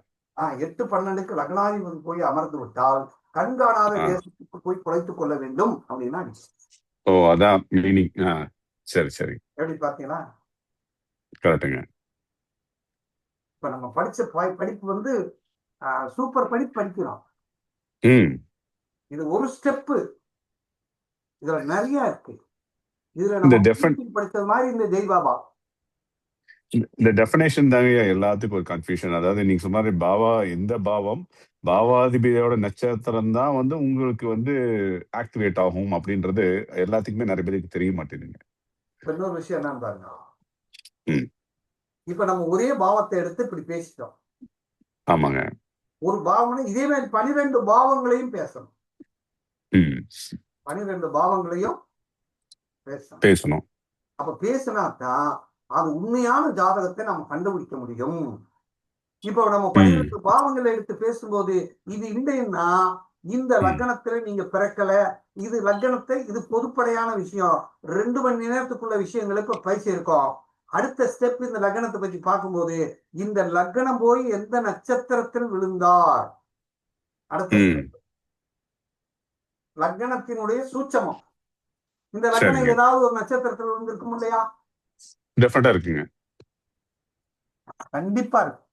8-12க்கு லக்னாதிபதி போய் அமர்ந்து விட்டால் கண் காணாத தேசத்துக்கு போய் குலைத்துக் கொள்ள வேண்டும் அப்படின்னா. ஓ, அதான் மீனிங். சரி சரி. எப்படி பாத்தீங்களா? கரெக்டுங்க. இப்ப நம்ம படிச்ச படிப்பு வந்து சூப்பர் படிக்கிறோம். இது ஒரு ஸ்டெப்பு, இதுல நிறைய இருக்கு. இதுல நம்ம படிச்சது மாதிரி இந்த ஜெய்பாபா இந்த டெஃபினேஷன் தாங்க எல்லாத்துக்கும் ஒரு கன்ஃபியூஷன். அதாவது நீங்க சொன்ன பாவா, எந்த பாவம் பாவாதிபதியோட நட்சத்திரம் தான் வந்து உங்களுக்கு வந்து ஆக்டிவேட் ஆகும் அப்படின்றது எல்லாத்துக்குமே நிறைய பேருக்கு தெரிய மாட்டேங்குதுங்க. இன்னொரு விஷயம் என்னன்னு பாருங்க. இப்ப நம்ம ஒரே பாவத்தை எடுத்து இப்படி பேசிட்டோம். ஆமாங்க. ஒரு பாவனை இதே மாதிரி 12 பாவங்களையும் பேசணும். 12 பாவங்களையும் பேசணும். அப்ப பேசினாதான் அது உண்மையான ஜாதகத்தை நம்ம கண்டுபிடிக்க முடியும். இப்ப நம்ம 12 பாவங்களை எடுத்து பேசும்போது இது இல்லைன்னா இந்த லக்னத்துல நீங்க பிறக்கல, இது லக்னத்தை, இது பொதுப்படையான விஷயம், 2 மணி நேரத்துக்குள்ள விஷயங்களை இப்ப பேசியிருக்கோம். அடுத்த ஸ்டெப் இந்த லக்னத்தை பத்தி பார்க்கும்போது இந்த லக்னம் போய் எந்த நட்சத்திரத்தில் விழுந்தார், அடுத்த லக்னத்தினுடைய சூட்சமம். இந்த லக்னம் ஏதாவது ஒரு நட்சத்திரத்தில் விழுந்திருக்கும் இல்லையா? டெஃபினட்டா இருக்குங்க. கண்டிப்பா இருக்கு.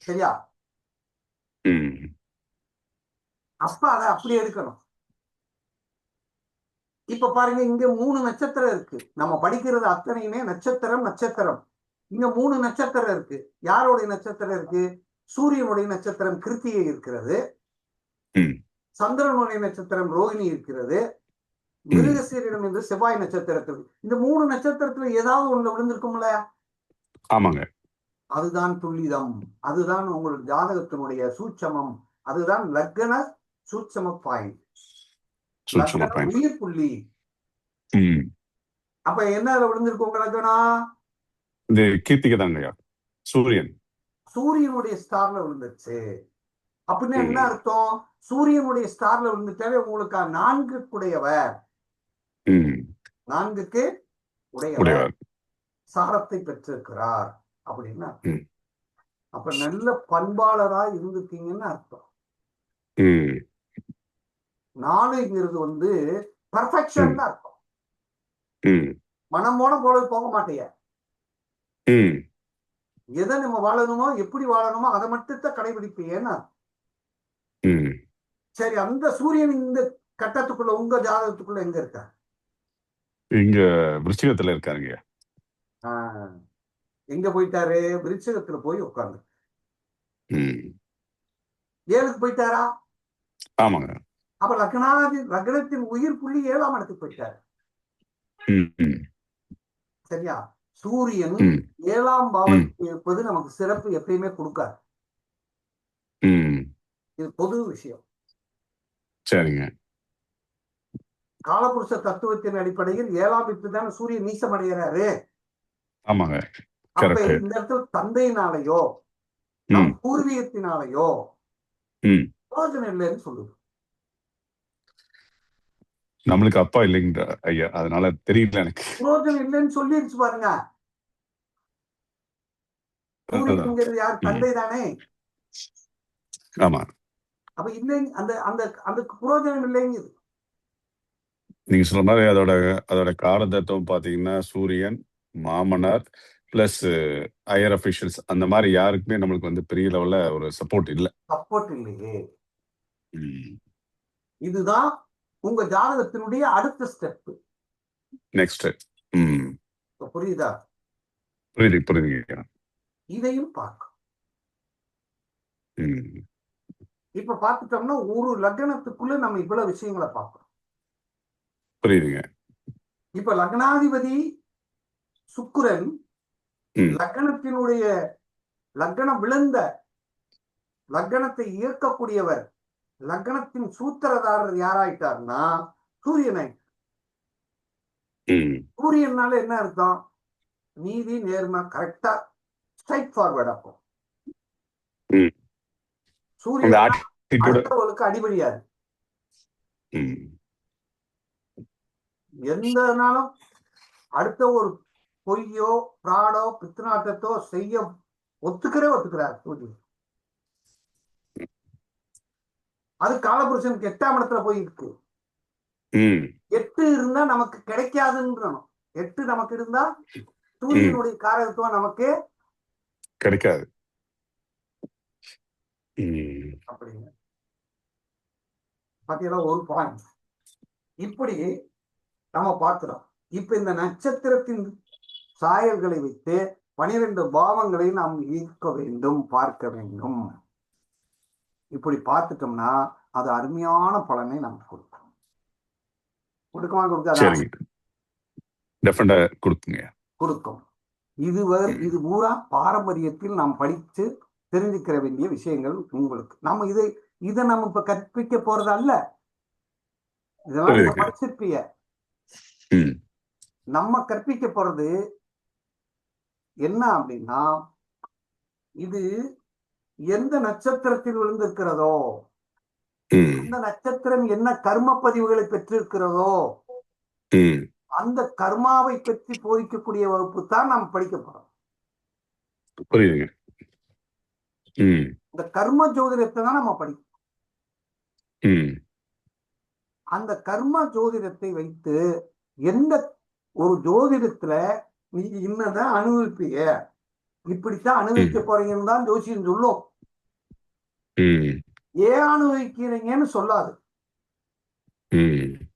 சரியா? அப்ப அதை அப்படி எடுக்கணும். இப்ப பாருங்க, இங்க 3 நட்சத்திரம் இருக்கு. நம்ம படிக்கிறது அத்தனையுமே நட்சத்திரம் நட்சத்திரம். இங்க 3 நட்சத்திரம் இருக்கு. யாருடைய நட்சத்திரம் இருக்கு? சூரியனுடைய நட்சத்திரம் கிருத்திகை இருக்கிறது, சந்திரனுடைய நட்சத்திரம் ரோகிணி இருக்கிறது, மிருகசீரிடம் என்று செவ்வாய் நட்சத்திரத்தில். இந்த 3 நட்சத்திரத்துல ஏதாவது ஒண்ணு விழுந்திருக்கும்ல? ஆமாங்க. அதுதான் துல்லிதம், அதுதான் உங்களுடைய ஜாதகத்தினுடைய சூட்சமம், அதுதான் லக்ன சூட்சம பாயிண்ட், உயிர் புள்ளி. அப்ப என்ன விழுந்திருக்கும் லக்னம்? இந்த கீர்த்திகை தாங்கய்யா, சூரியன், சூரியனுடைய ஸ்டார்ல விழுந்துச்சு. அப்படின்னு என்ன அர்த்தம்? சூரியனுடைய ஸ்டார்ல விழுந்துட்டாலே உங்களுக்கு 4 உடையவர், 4க்கு உடையவர் சாரத்தை பெற்றிருக்கிறார் அப்படின்னா. அப்ப நல்ல பண்பாளரா இருந்திருக்கீங்கன்னு அர்த்தம். 4ங்கிறது வந்து பர்ஃபெக்ஷன் அர்த்தம். மனம் போன போல போக மாட்டேங்க. எதை நம்ம வாழணுமோ, எப்படி வாழணுமோ அதை மட்டும் கடைபிடிப்பீங்கன்னா. சரி, அந்த சூரியன் இந்த கட்டத்துக்குள்ள உங்க ஜாதகத்துக்குள்ள எங்க இருக்க? இங்க விருச்சிகத்துல இருக்காருங்க. எங்க போயிட்டாரு? விருச்சிகத்துல போய் உட்கார்ந்து 7க்கு போயிட்டாரா? ஆமாங்க. அப்ப லக்னத்தின் உயிர் புள்ளி 7ஆம் இடத்துக்கு போயிட்டாரு. சரியா? சூரியன் 7ஆம் பாவத்துக்கு இருப்பது நமக்கு சிறப்பு எப்பயுமே கொடுக்காது. இது பொது விஷயம். சரிங்க. காலபுருஷ தத்துவத்தின் அடிப்படையில் 7ஆம் வீட்டு தானே சூரியன் நீசம் அடைகிறாரு. ஆமாங்க. அப்ப இந்த இடத்துல தந்தையினாலேயோ நம் பூர்வீகத்தினாலேயோ பிரயோஜனம் இல்லைன்னு சொல்லுது. நம்மளுக்கு அப்பா இல்லைங்க ஐயா, அதனால தெரியல எனக்கு. பிரயோஜனம் இல்லைன்னு சொல்லிடுச்சு பாருங்க. பூர்வீகங்கிறது யார்? தந்தை தானே. ஆமா. அப்ப இல்லை, அந்த அந்த அதுக்கு பிரயோஜனம் இல்லைங்குது. நீங்க சொன்ன மாதிரி அதோட காரதத்துவம் பாத்தீங்கன்னா சூரியன், மாமனார், பிளஸ் ஹையர் அஃபிஷியல்ஸ் அந்த மாதிரி யாருக்குமே நம்மளுக்கு வந்து பெரிய லெவல்ல ஒரு சப்போர்ட் இல்லை. சப்போர்ட் இல்லையே. இதுதான் உங்க ஜாதகத்தினுடைய அடுத்த ஸ்டெப். நெக்ஸ்ட். புரியுதா? புரியுதுங்க. இதையும் பார்க்க இப்ப பார்த்துட்டோம்னா ஒரு லக்னத்துக்குள்ள நம்ம இவ்வளவு விஷயங்களை பார்க்கணும். புரியுதுங்க. இப்ப லக்னாதிபதி சுக்கிரன் லக்னத்தினுடைய லக்னம் விழுந்த லக்னத்தை இயக்கக்கூடியவர், லக்னத்தின் சூத்திரதாரர் யாராயிட்டார்னா சூரியனை. சூரியனால என்ன அர்த்தம்? நீதி, நேர்மை, கரெக்டா ஸ்ட்ரைட் ஃபார்வர்ட். அப்போ சூரியன் அடுத்தவர்களுக்கு அடிபடியாது. எந்த நாளும் அடுத்த ஒரு பொய்யோ பிராடோ பித்தனாட்டத்தோ செய்ய ஒத்துக்கிறார் சூரியன். அது காலபுருஷனுக்கு 8ஆம் இடத்துல போய் இருக்கு. 8 இருந்தா நமக்கு கிடைக்காதுன்றணும். 8 நமக்கு இருந்தா சூரியனுடைய காரகத்துவம் நமக்கு கிடைக்காது. அப்படிங்க பாத்தீங்களா ஒரு பாயிண்ட். இப்படி நம்ம பார்க்கிறோம். இப்ப இந்த நட்சத்திரத்தின் சாயல்களை வைத்து 12 பாவங்களை நாம் ஈர்க்க வேண்டும், பார்க்க வேண்டும். இப்படி பார்த்துட்டோம்னா அது அருமையான பலனை நமக்கு கொடுக்கும். கொடுக்கும். இது பூரா பாரம்பரியத்தில் நாம் படித்து தெரிஞ்சுக்கிற வேண்டிய விஷயங்கள் உங்களுக்கு. நம்ம இதை நம்ம இப்ப கற்பிக்க போறது அல்ல. இதெல்லாம் படிச்சிருப்பிய. நம்ம கற்பிக்க போறது என்ன அப்படின்னா, இது எந்த நட்சத்திரத்தில் விழுந்திருக்கிறதோ, அந்த நட்சத்திரம் என்ன கர்ம பதிவுகளை பெற்றிருக்கிறதோ, அந்த கர்மாவை பற்றி போதிக்கக்கூடிய வகுப்பு தான் நாம் படிக்க போறோம். புரியுதுங்க. இந்த கர்ம ஜோதிடத்தை தான் நம்ம படிக்கணும். அந்த கர்ம ஜோதிடத்தை வைத்து எந்த ஒரு ஜோதிடத்துல நீ இன்னதான் அனுபவிப்பீங்க, இப்படித்தான் அனுபவிக்க போறீங்கன்னு தான் ஜோசியம் சொல்லும். ஏன் அனுபவிக்கிறீங்கன்னு சொல்லாது.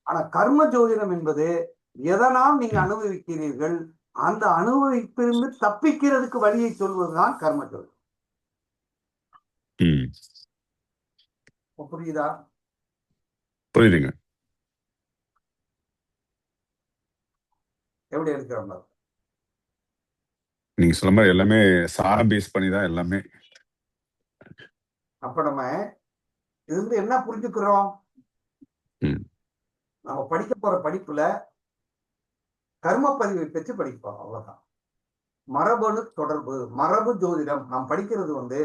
ஆனா கர்ம ஜோதிடம் என்பது எதனால் நீங்க அனுபவிக்கிறீர்கள், அந்த அனுபவிப்பிலிருந்து தப்பிக்கிறதுக்கு வழியை சொல்வதுதான் கர்ம ஜோதிடம். புரியுதா? புரியுதுங்க. எப்படி இருக்கிறோம்? நீங்க சொல்ல மாதிரி எல்லாமே சார பேஸ் பண்ணி தான் எல்லாமே. அப்ப நம்ம இருந்து என்ன புரிஞ்சுக்கிறோம்? நம்ம படிக்க போற படிப்புல கர்ம பதிவை பற்றி படிப்போம், அவ்வளவுதான். மரபணு தொடர்பு, மரபு ஜோதிடம் நாம் படிக்கிறது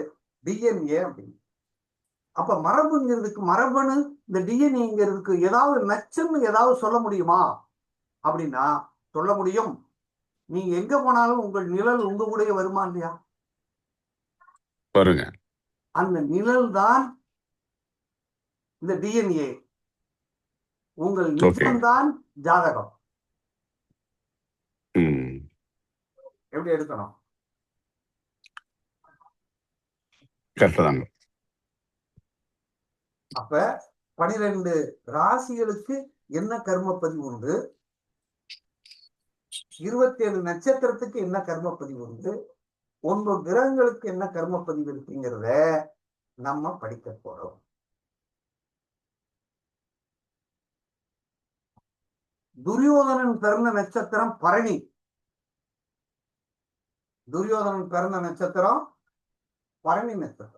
டிஎன்ஏ அப்படின்னு. அப்ப மரபுங்கிறதுக்கு, மரபணு இந்த டிஎன்ஏங்கிறதுக்கு ஏதாவது நச்சுன்னு ஏதாவது சொல்ல முடியுமா அப்படின்னா சொல்ல முடியும். நீங்க எங்க போனாலும் உங்கள் நிழல் உங்க கூட வருமா இல்லையா? பாருங்க, அந்த நிழல் தான் இந்த டிஎன்ஏ. உங்கள் நிஜம்தான் ஜாதகம். எப்படி எடுக்கணும்? அப்ப 12 ராசிகளுக்கு என்ன கர்ம பதிவு உண்டு, 27 நட்சத்திரத்துக்கு என்ன கர்ம பதிவு உண்டு, 9 கிரகங்களுக்கு என்ன கர்ம பதிவு இருக்குங்கிறத நம்ம படிக்க போறோம். துரியோதனன் பிறந்த நட்சத்திரம் பரணி. துரியோதனன் பிறந்த நட்சத்திரம் பரணி நட்சத்திரம்.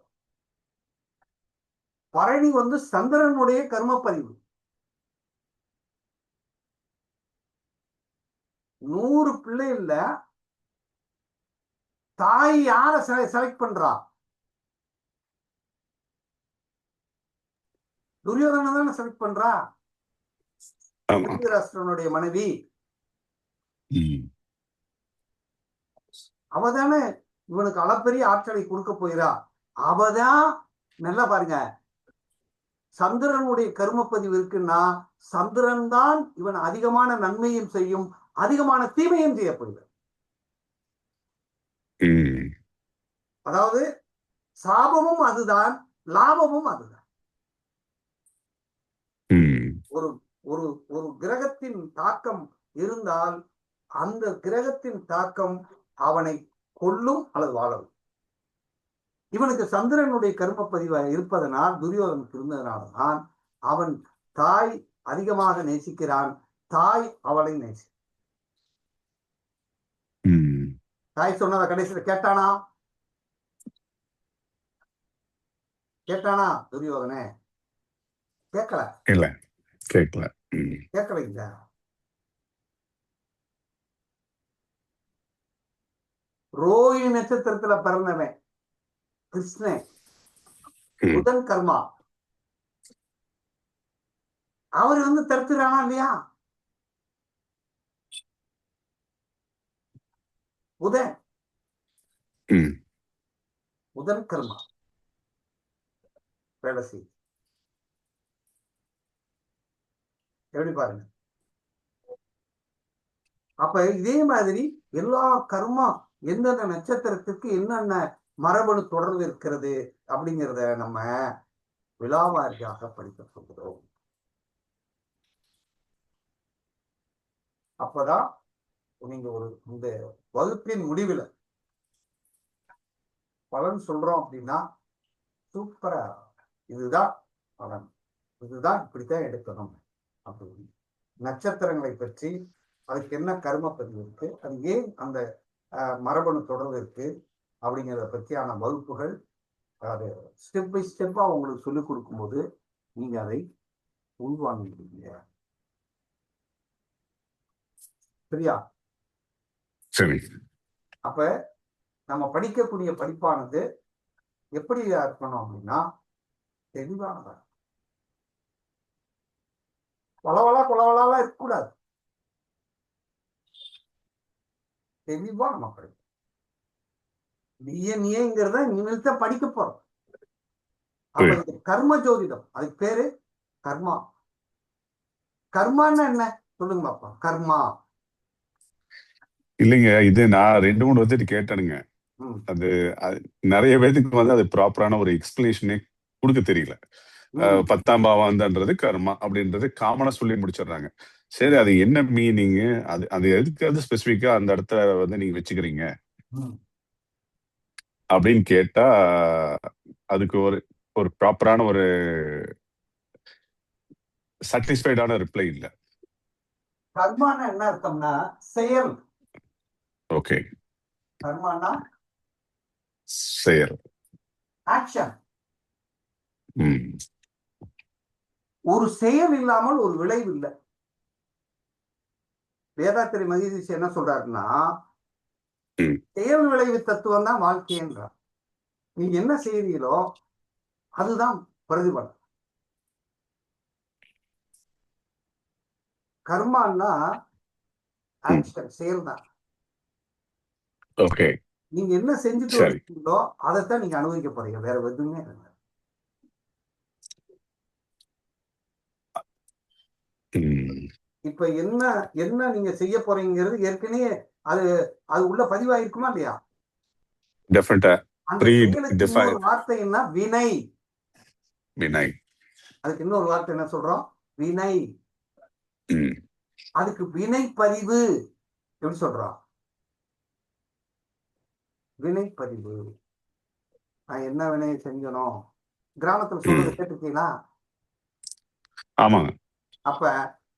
பரணி சந்திரனுடைய கர்ம பதிவு. 100 பிள்ளைகள்ல தாய் யார செலக்ட் பண்றா? துரியோதனன் தானே செலக்ட் பண்றா. திருதராஷ்டிரனுடைய மனைவி அவதானே இவனுக்கு அளப்பெரிய ஆற்றலை கொடுக்க போகிறா. அவதான் நல்லா பாருங்க, சந்திரனுடைய கர்மப்பதிவு இருக்குன்னா சந்திரன் தான் இவன் அதிகமான நன்மையும் செய்யும், அதிகமான தீமையும் செய்யப்படுவார். ம். அதாவது சாபமும் அதுதான், லாபமும் அதுதான். ம். ஒரு ஒரு ஒரு கிரகத்தின் தாக்கம் இருந்தால் அந்த கிரகத்தின் தாக்கம் அவனை கொல்லும் அல்லது வாழவும். இவனுக்கு சந்திரனுடைய கர்ம பதிவாக இருப்பதனால், துரியோதனுக்கு இருந்ததனால்தான் அவன் தாய் அதிகமாக நேசிக்கிறான், தாய் அவளை நேசி. ம். தாய் சொன்னதை கடைசியில் கேட்டானா? கேட்டானா துரியோதனே? கேட்கல. இல்ல. கேட்கல. ம். கேட்கல இல்ல. ரோஹிணி நட்சத்திரத்துல பிறந்தவன் கிருஷ்ணன், ம். புதன் கர்மா. அவர் தடுத்துறானா இல்லையா? புதன் ம். புதன் கர்மா வேலை செய்யும். எப்படி பாருங்க. அப்ப இதே மாதிரி எல்லா கர்மா எந்தெந்த நட்சத்திரத்துக்கு என்னென்ன மரபணு தொடர்பு இருக்கிறது அப்படிங்கிறத நம்ம விலாவாரியாக படிக்க போகிறோம். அப்பதான் நீங்க இந்த வகுப்பின் முடிவில் பலன் சொல்றோம் அப்படின்னா சூப்பரா இதுதான் பலன், இதுதான் இப்படித்தான் எடுக்கணும் அப்படின்னு நட்சத்திரங்களை பற்றி, அதுக்கு என்ன கர்ம பதிவு இருக்கு, அது ஏன் அந்த மரபணு தொடர்பு இருக்கு அப்படிங்கிறத பற்றியான வகுப்புகள் அது ஸ்டெப் பை ஸ்டெப்பா உங்களுக்கு சொல்லிக் கொடுக்கும்போது நீங்க அதை உள்வாங்கிடுவீங்க. சரியா? சரி. அப்ப நம்ம படிக்கக்கூடிய படிப்பானது எப்படி இருக்கணும் அப்படின்னா தெளிவானதா, வளவளா குளவளாலாம் இருக்கக்கூடாது. தெளிவா நம்ம படிக்கணும். டிஎன்ஏங்கிறத இனிமேல் தான் படிக்க போறோம். அப்ப இது கர்ம ஜோதிடம், அதுக்கு பேரு கர்மா. கர்மான்னா என்ன சொல்லுங்க பாப்பா? கர்மா இல்லைங்க, இது நான் 2-3 வந்துட்டு கேட்டேனுங்க. அது நிறைய பேருக்கு அது ப்ராப்பரான ஒரு எக்ஸ்பிளனேஷனே கொடுக்க தெரியல. 10ஆம் பாவம்ன்றது கர்மா அப்படின்றது காமனா சொல்லி முடிச்சிடுறாங்க. சரி, அது என்ன மீனிங், அது எதுக்கு ஸ்பெசிபிக்கா அந்த இடத்துல நீங்க வச்சுக்கிறீங்க அப்படின்னு கேட்டா அதுக்கு ஒரு ப்ராப்பரான ஒரு சாட்டிஸ்ஃபைடான ரிப்ளை இல்ல. கர்மானா என்ன அர்த்தம்னா செயல். ஓகே. கர்மானா செயல், ஆக்ஷன். ம். ஒரு செயல் இல்லாமல் ஒரு விளைவு இல்லை. வேதாத்திரி மகிழ்ச்சி என்ன சொல்றாருன்னா செயல் விளைவு தத்துவம் தான் வாழ்க்கை என்றார். நீங்க என்ன செய்றீங்களோ அதுதான் பிரதிபலன். கர்மான்னா ஆக்ஷன், செயல் தான். ஓகே. நீங்க என்ன செஞ்சுட்டு வரீங்களோ அதைத்தான் நீங்க அனுபவிக்க போறீங்க, வேற எதுவுமே இல்லை. இப்ப என்ன என்ன நீங்க செய்ய போறீங்கிறது ஏற்கனவே அது அது உள்ள பதிவாயிருக்குமா இல்லையா? டெஃபினட்டா. அந்த செயலுக்கு இன்னொரு வார்த்தை என்ன? வினை. வினை. அதுக்கு இன்னொரு வார்த்தை என்ன சொல்றோம்? வினை. அதுக்கு வினை பதிவு எப்படி சொல்றோம்? வினைப்பதிவு. நான் என்ன வினையை செஞ்சனும் கிராமத்துல சொல்றது கேட்டிருக்கீங்களா? ஆமாங்க. அப்ப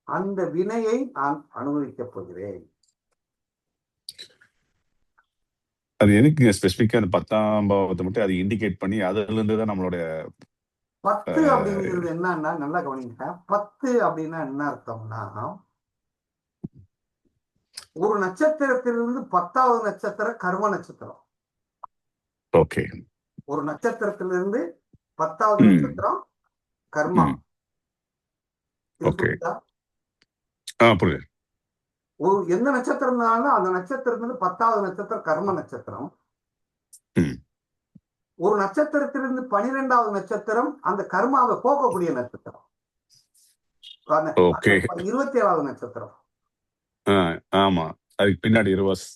அந்த வினையை நான் அனுபவிக்கப் போகிறேன். அது எனக்கு ஸ்பெசிபிக்கா அந்த 10ஆம் பாவத்தை மட்டும் அது இண்டிகேட் பண்ணி அதுல இருந்து தான் நம்மளுடைய 10 அப்படிங்கிறது என்னன்னா நல்லா கவனிங்க. 10 அப்படின்னா என்ன அர்த்தம்னா ஒரு நட்சத்திரத்திலிருந்து 10வது நட்சத்திரம் கர்ம நட்சத்திரம். ஓகே. ஒரு நட்சத்திரத்திலிருந்து 10வது நட்சத்திரம் கர்மா. ஓகே. புரியுது. ஒரு எந்த நட்சத்திரம் இருந்தாலும் அந்த நட்சத்திரத்திலிருந்து 10வது நட்சத்திரம் கர்ம நட்சத்திரம். ஒரு நட்சத்திரத்திலிருந்து 12வது நட்சத்திரம் அந்த கர்மாவை போக்கக்கூடிய நட்சத்திரம். 27வது நட்சத்திரம். ஆமா, அதுக்கு பின்னாடி ரிவர்ஸ்.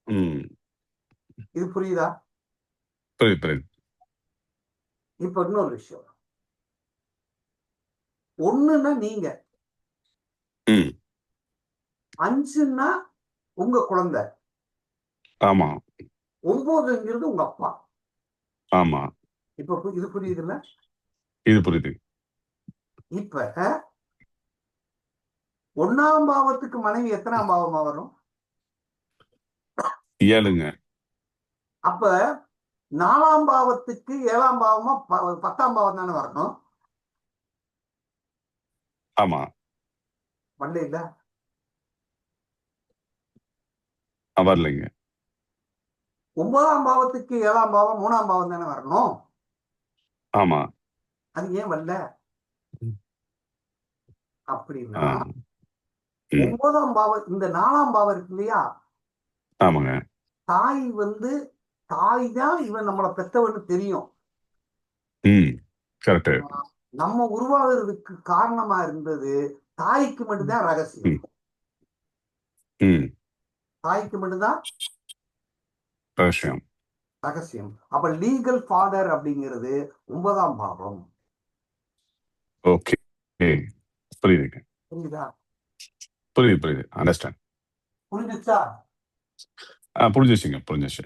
ம். இது புரியுதா? புரியுது, புரியுது. இப்ப இன்னொரு விஷயம். 1ன்னா நீங்க, ம். 5ன்னா உங்க குழந்தை, ஆமா, 9ங்கிறது உங்க அப்பா. ஆமா. இப்ப இது புரியுதுல்ல? இது புரியுது. இப்ப 1ஆம் பாவத்துக்கு மனைவி எத்தனாம் பாவமா வரும்? 7ங்க. அப்ப 4ஆம் பாவத்துக்கு 7ஆம் பாவமா 10ஆம் பாவம் தானே வரணும்? ஆமா. வரல. வரலைங்க. 9ஆம் பாவத்துக்கு 7ஆம் பாவம் 3ஆம் பாவம் தானே வரணும்? ஆமா. அது ஏன் வரல? ம். அப்படின்னா ஆ. ம். 9ஆம் பாவம், இந்த 4ஆம் பாவம் இருக்கு இல்லையா, ஆமாங்க. தாய் தாய் தான் இவன் நம்மளை பெத்தவன்னு தெரியும். ம். கரெக்ட். ஆனா, நம்ம உருவாகிறதுக்கு காரணமா இருந்தது தாய்க்கு மட்டும்தான் ரகசியம். ம். ம். தாய்க்கு மட்டும்தான் ரகசியம். ரகசியம். அப்ப லீகல் ஃபாதர் அப்படிங்கிறது 9ஆம் பாவம். ஓகே. புரியுதுங்க. புரியுதா? புரியுது, புரியுது. அண்டர்ஸ்டாண்ட். புரிஞ்சுச்சா? புரிஞ்சிச்சுங்க, புரிஞ்சிச்சு.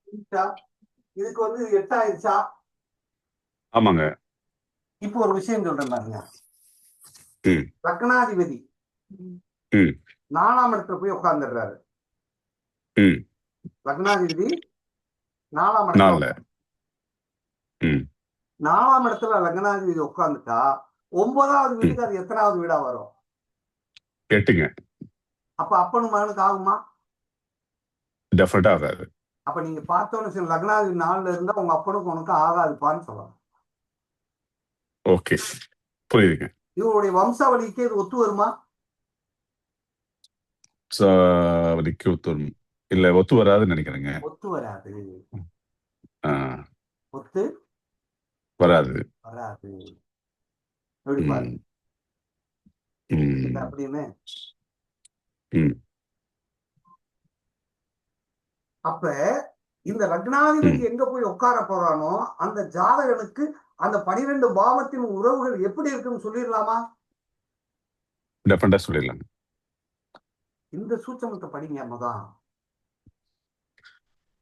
புரியுதா? இதுக்கு 8 ஆயிடுச்சா? ஆமாங்க. இப்போ ஒரு விஷயம் சொல்றேன் பாருங்க. ம். லக்னாதிபதி ம். 4ஆம் இடத்துல போய் உட்கார்ந்துடுறாரு. ம். லக்னாதிபதி 4ஆம் இடத்துல 4ல. ம். 4ஆம் இடத்துல லக்னாதிபதி உட்கார்ந்துட்டா 9வது ம். வீட்டுக்கு அது எத்தனாவது வீடா வரும்? 8ங்க. அப்ப அப்பனும் மகனுக்கு ஆகுமா? டெஃபினட்டா ஆகாது. அப்ப நீங்க பார்த்தோன்னு சில லக்னாதிபதி 4ல இருந்தா உங்க அப்பனுக்கு உனக்கு ஆகாதுப்பான்னு சொல்லலாம். ஓகே. புரியுதுங்க. இவருடைய வம்சாவளிக்கு இது ஒத்து வருமா? வலிக்கு ஒத்து வரும். இல்ல, ஒத்து வராதுன்னு நினைக்கிறேங்க. ஒத்து வராது. ஆ, ஒத்து வராது. வராது. எப்படி பாருங்க ம். ம். அப்படின்னு. ம். அப்ப இந்த லக்னாதிபதி ம். எங்க போய் உட்கார போறானோ அந்த ஜாதகனுக்கு அந்த 12 பாவத்தின் உறவுகள் எப்படி இருக்குன்னு சொல்லிடலாமா? டெஃபினட்டா சொல்லிடலாங்க. இந்த சூட்சமத்தை படிங்க முதல்.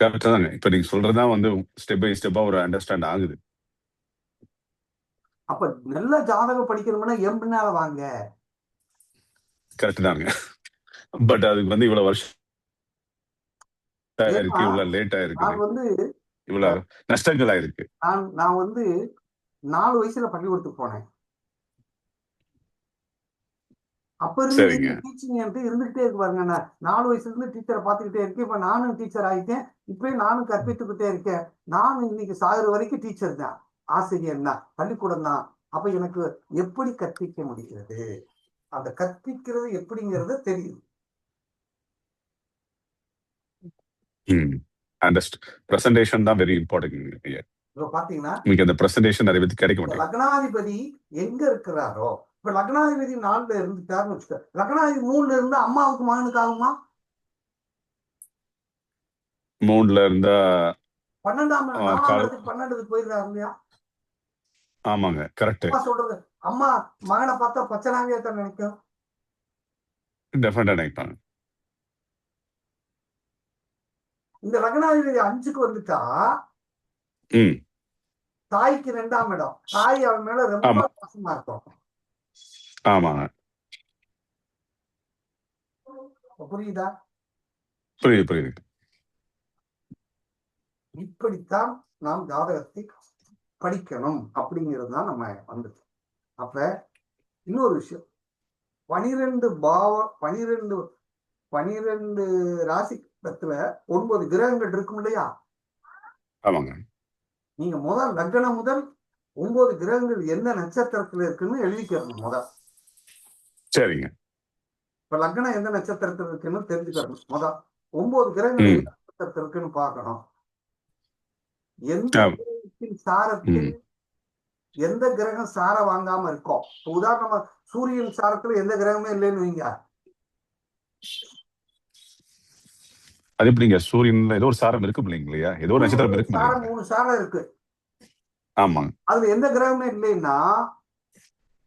கரெக்டா தாங்க. இப்ப நீங்க சொல்றதுதான் ஸ்டெப் பை ஸ்டெப்பா ஒரு அண்டர்ஸ்டாண்ட் ஆகுது. அப்ப நல்ல ஜாதகம் படிக்கணும்னா என் பின்னால வாங்க. கரெக்ட் தாங்க. பட் அதுக்கு இவ்வளவு வருஷம் ஏன்னா இருக்கு, இவ்வளவு லேட் நான் ஆயிருக்கு, இவ்வளவு நஷ்டங்கள் ஆயிருக்கு. நான் 4 வயசுல பள்ளிக்கூடத்துக்கு போனேன். அப்ப இருந்து சரிங்க. டீச்சிங் என்கிட்ட இருந்துகிட்டே இருக்கு பாருங்க. நான் 4 வயசுல இருந்து டீச்சரை பார்த்துக்கிட்டே இருக்கேன். இப்ப நானும் டீச்சர் ஆயிட்டேன். இப்பயும் நானும் கற்பித்துக்கிட்டே இருக்கேன். நானும் இன்னைக்கு சாகுற வரைக்கும் டீச்சர் தான், ஆசிரியர் தான், பள்ளிக்கூடம் தான். அப்ப எனக்கு எப்படி கற்பிக்க முடிகிறது? அந்த கற்பிக்கிறது எப்படிங்கிறத தெரியும். பிரசன்டேஷன் தான் வெரி இம்பார்ட்டன்ட். இப்ப பாத்தீங்கன்னா உங்களுக்கு அந்த பிரசன்டேஷன் நிறைய பேருக்கு கிடைக்க மாட்டேங்குது. லக்னாதிபதி எங்க இருக்கிறாரோ, இப்ப லக்னாதிபதி 4ல இருந்துட்டாருன்னு வச்சுக்க, லக்னாதிபதி 3ல இருந்தா அம்மாவுக்கு மகனுக்கு ஆகுமா? 3ல இருந்தா 4ஆம் இடத்துக்கு 12க்கு போயிருக்காரு இல்லையா? ஆமாங்க, கரெக்ட். அம்மா சொல்றது, அம்மா மகனை பார்த்தா பச்சனாவே தான் நினைக்கும். டெஃபினட்டா நினைப்பாங்க. இந்த லக்னாதிபதி 5க்கு வந்துட்டா தாய்க்கு 2ஆம் இடம். தாய் அவன் மேல ரொம்ப பாசமா இருக்கும். ஆமாங்க. புரியுதா? புரியுது. இப்படித்தான் நாம் ஜாதகத்தை படிக்கணும் அப்படிங்கிறது தான் நம்ம வந்தது. அப்ப இன்னொரு விஷயம், 12 ராசி இடத்துல 9 கிரகங்கள் இருக்கும் இல்லையா? ஆமாங்க. நீங்க முதல் லக்னம் முதல் 9 கிரகங்கள் எந்த நட்சத்திரத்துல இருக்குன்னு எழுதிக்கிறணும் முதல். சரிங்க. இப்ப லக்னம் எந்த நட்சத்திரத்துல இருக்குன்னு தெரிஞ்சுக்கணும் முதல். 9 கிரகங்கள் எந்த நட்சத்திரத்துல இருக்குன்னு பார்க்கணும். எந்த கிரகத்தின் சாரத்தில் எந்த கிரகம் சார வாங்காம இருக்கும். உதாரணமா சூரியன் சாரத்துல எந்த கிரகமே இல்லைன்னு வைங்க. அது எப்படிங்க சூரியன்ல ஏதோ ஒரு சாரம் இருக்கு இல்லைங்களா? ஏதோ ஒரு நட்சத்திரம் இருக்கு சாரம் 3 சாரம் இருக்கு. ஆமாங்க. அதுல எந்த கிரகமே இல்லைன்னா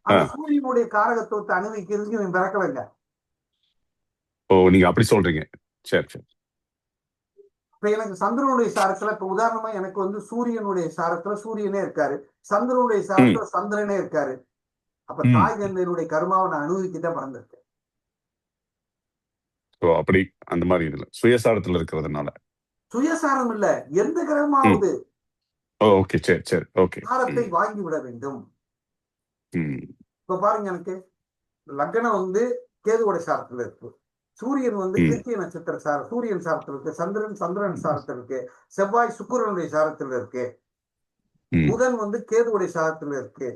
அந்த சூரியனுடைய காரகத்துவத்தை அனுபவிக்கிறதுக்கு இவன் பிறக்கலைங்க. ஓ, நீங்க அப்படி சொல்றீங்க. சரி சரி. இப்ப எனக்கு சந்திரனுடைய சாரத்துல, இப்ப உதாரணமா எனக்கு வந்து சூரியனுடைய சாரத்துல சூரியனே இருக்காரு, சந்திரனுடைய சாரத்துல சந்திரனே இருக்காரு. அப்ப தாய் தந்தையனுடைய கர்மாவை நான் அனுபவிக்கத்தான் பிறந்திருக்கேன். ஓ, அப்படி அந்த மாதிரி இதுல சுயசாரத்துல இருக்கிறதுனால. சுயசாரம் இல்ல, எந்த கிரகமாவது ஓகே சரி சரி. ஓகே. சாரத்தை வாங்கி விட வேண்டும். இப்ப பாருங்க, எனக்கு லக்னம் வந்து கேதுவோட சாரத்துல இருக்கு, சூரியன் வந்து கிருத்திய நட்சத்திர சாரம் சூரியன் சாரத்தில் இருக்கு, சந்திரன் சாரத்தில் இருக்கு, செவ்வாய் சுக்கிரனுடைய சாரத்தில் இருக்கு, புதன் வந்து கேதுவுடைய சாரத்துல இருக்கு,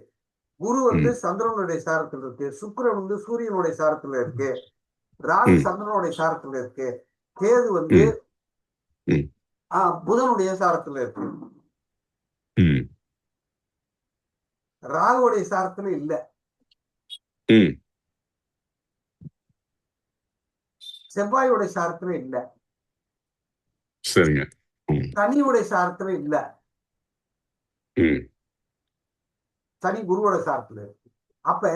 குரு வந்து சந்திரனுடைய சாரத்தில் இருக்கு, சுக்கிரன் வந்து சூரியனுடைய சாரத்துல இருக்கு, ராகு சந்திரனுடைய சாரத்துல இருக்கு, கேது வந்து புதனுடைய சாரத்துல இருக்கு. ராகுடைய சாரத்துல இல்ல, செவ்வாயோட சாரத்துல இல்ல, சரிங்க, சனியுடைய சாரத்துல இல்ல, சனி குருவோட சாரத்துல இருக்கு. அப்ப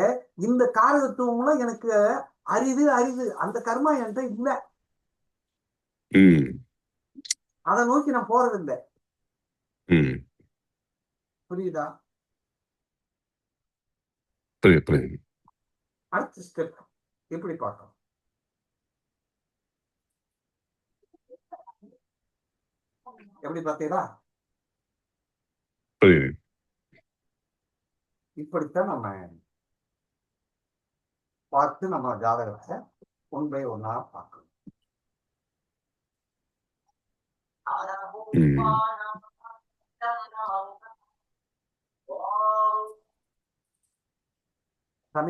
இந்த காரகத்துவம்லாம் எனக்கு அரிது அந்த கர்மா என்கிட்ட இல்ல, அதை நோக்கி நான் போறதில்லை. புரியுதா? அடுத்த ஸ்டெப் எப்படி பார்க்கணும்? எப்படி பார்த்தீங்களா? இப்படித்தான் நம்ம பார்த்து நம்ம ஜாதகத்தை ஒன் பை ஒன்னா பார்க்கணும்.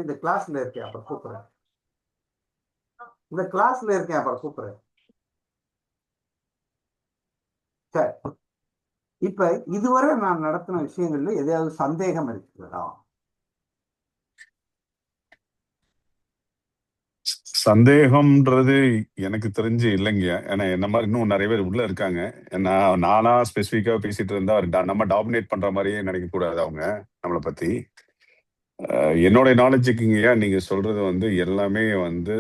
இந்த கிளாஸ்ல இருக்கேன், அப்புறம் கூப்பிடுறேன். இந்த கிளாஸ்ல இருக்கேன், அப்புறம் கூப்பிடுறேன். சரி, இப்ப இதுவரை நான் நடத்தின விஷயங்கள்ல எதையாவது சந்தேகம் இருக்கிறதா? சந்தேகம்ன்றது எனக்கு தெரிஞ்சு இல்லைங்க. ஏன்னா என்ன மாதிரி இன்னும் நிறைய பேர் உள்ள இருக்காங்க. நானா ஸ்பெசிஃபிக்கா பேசிட்டு இருந்தா நம்ம டாமினேட் பண்ற மாதிரியே நினைக்க கூடாது அவங்க நம்மளை பத்தி. என்னோட நாலேஜுக்குங்கய்யா நீங்க சொல்றது வந்து எல்லாமே வந்து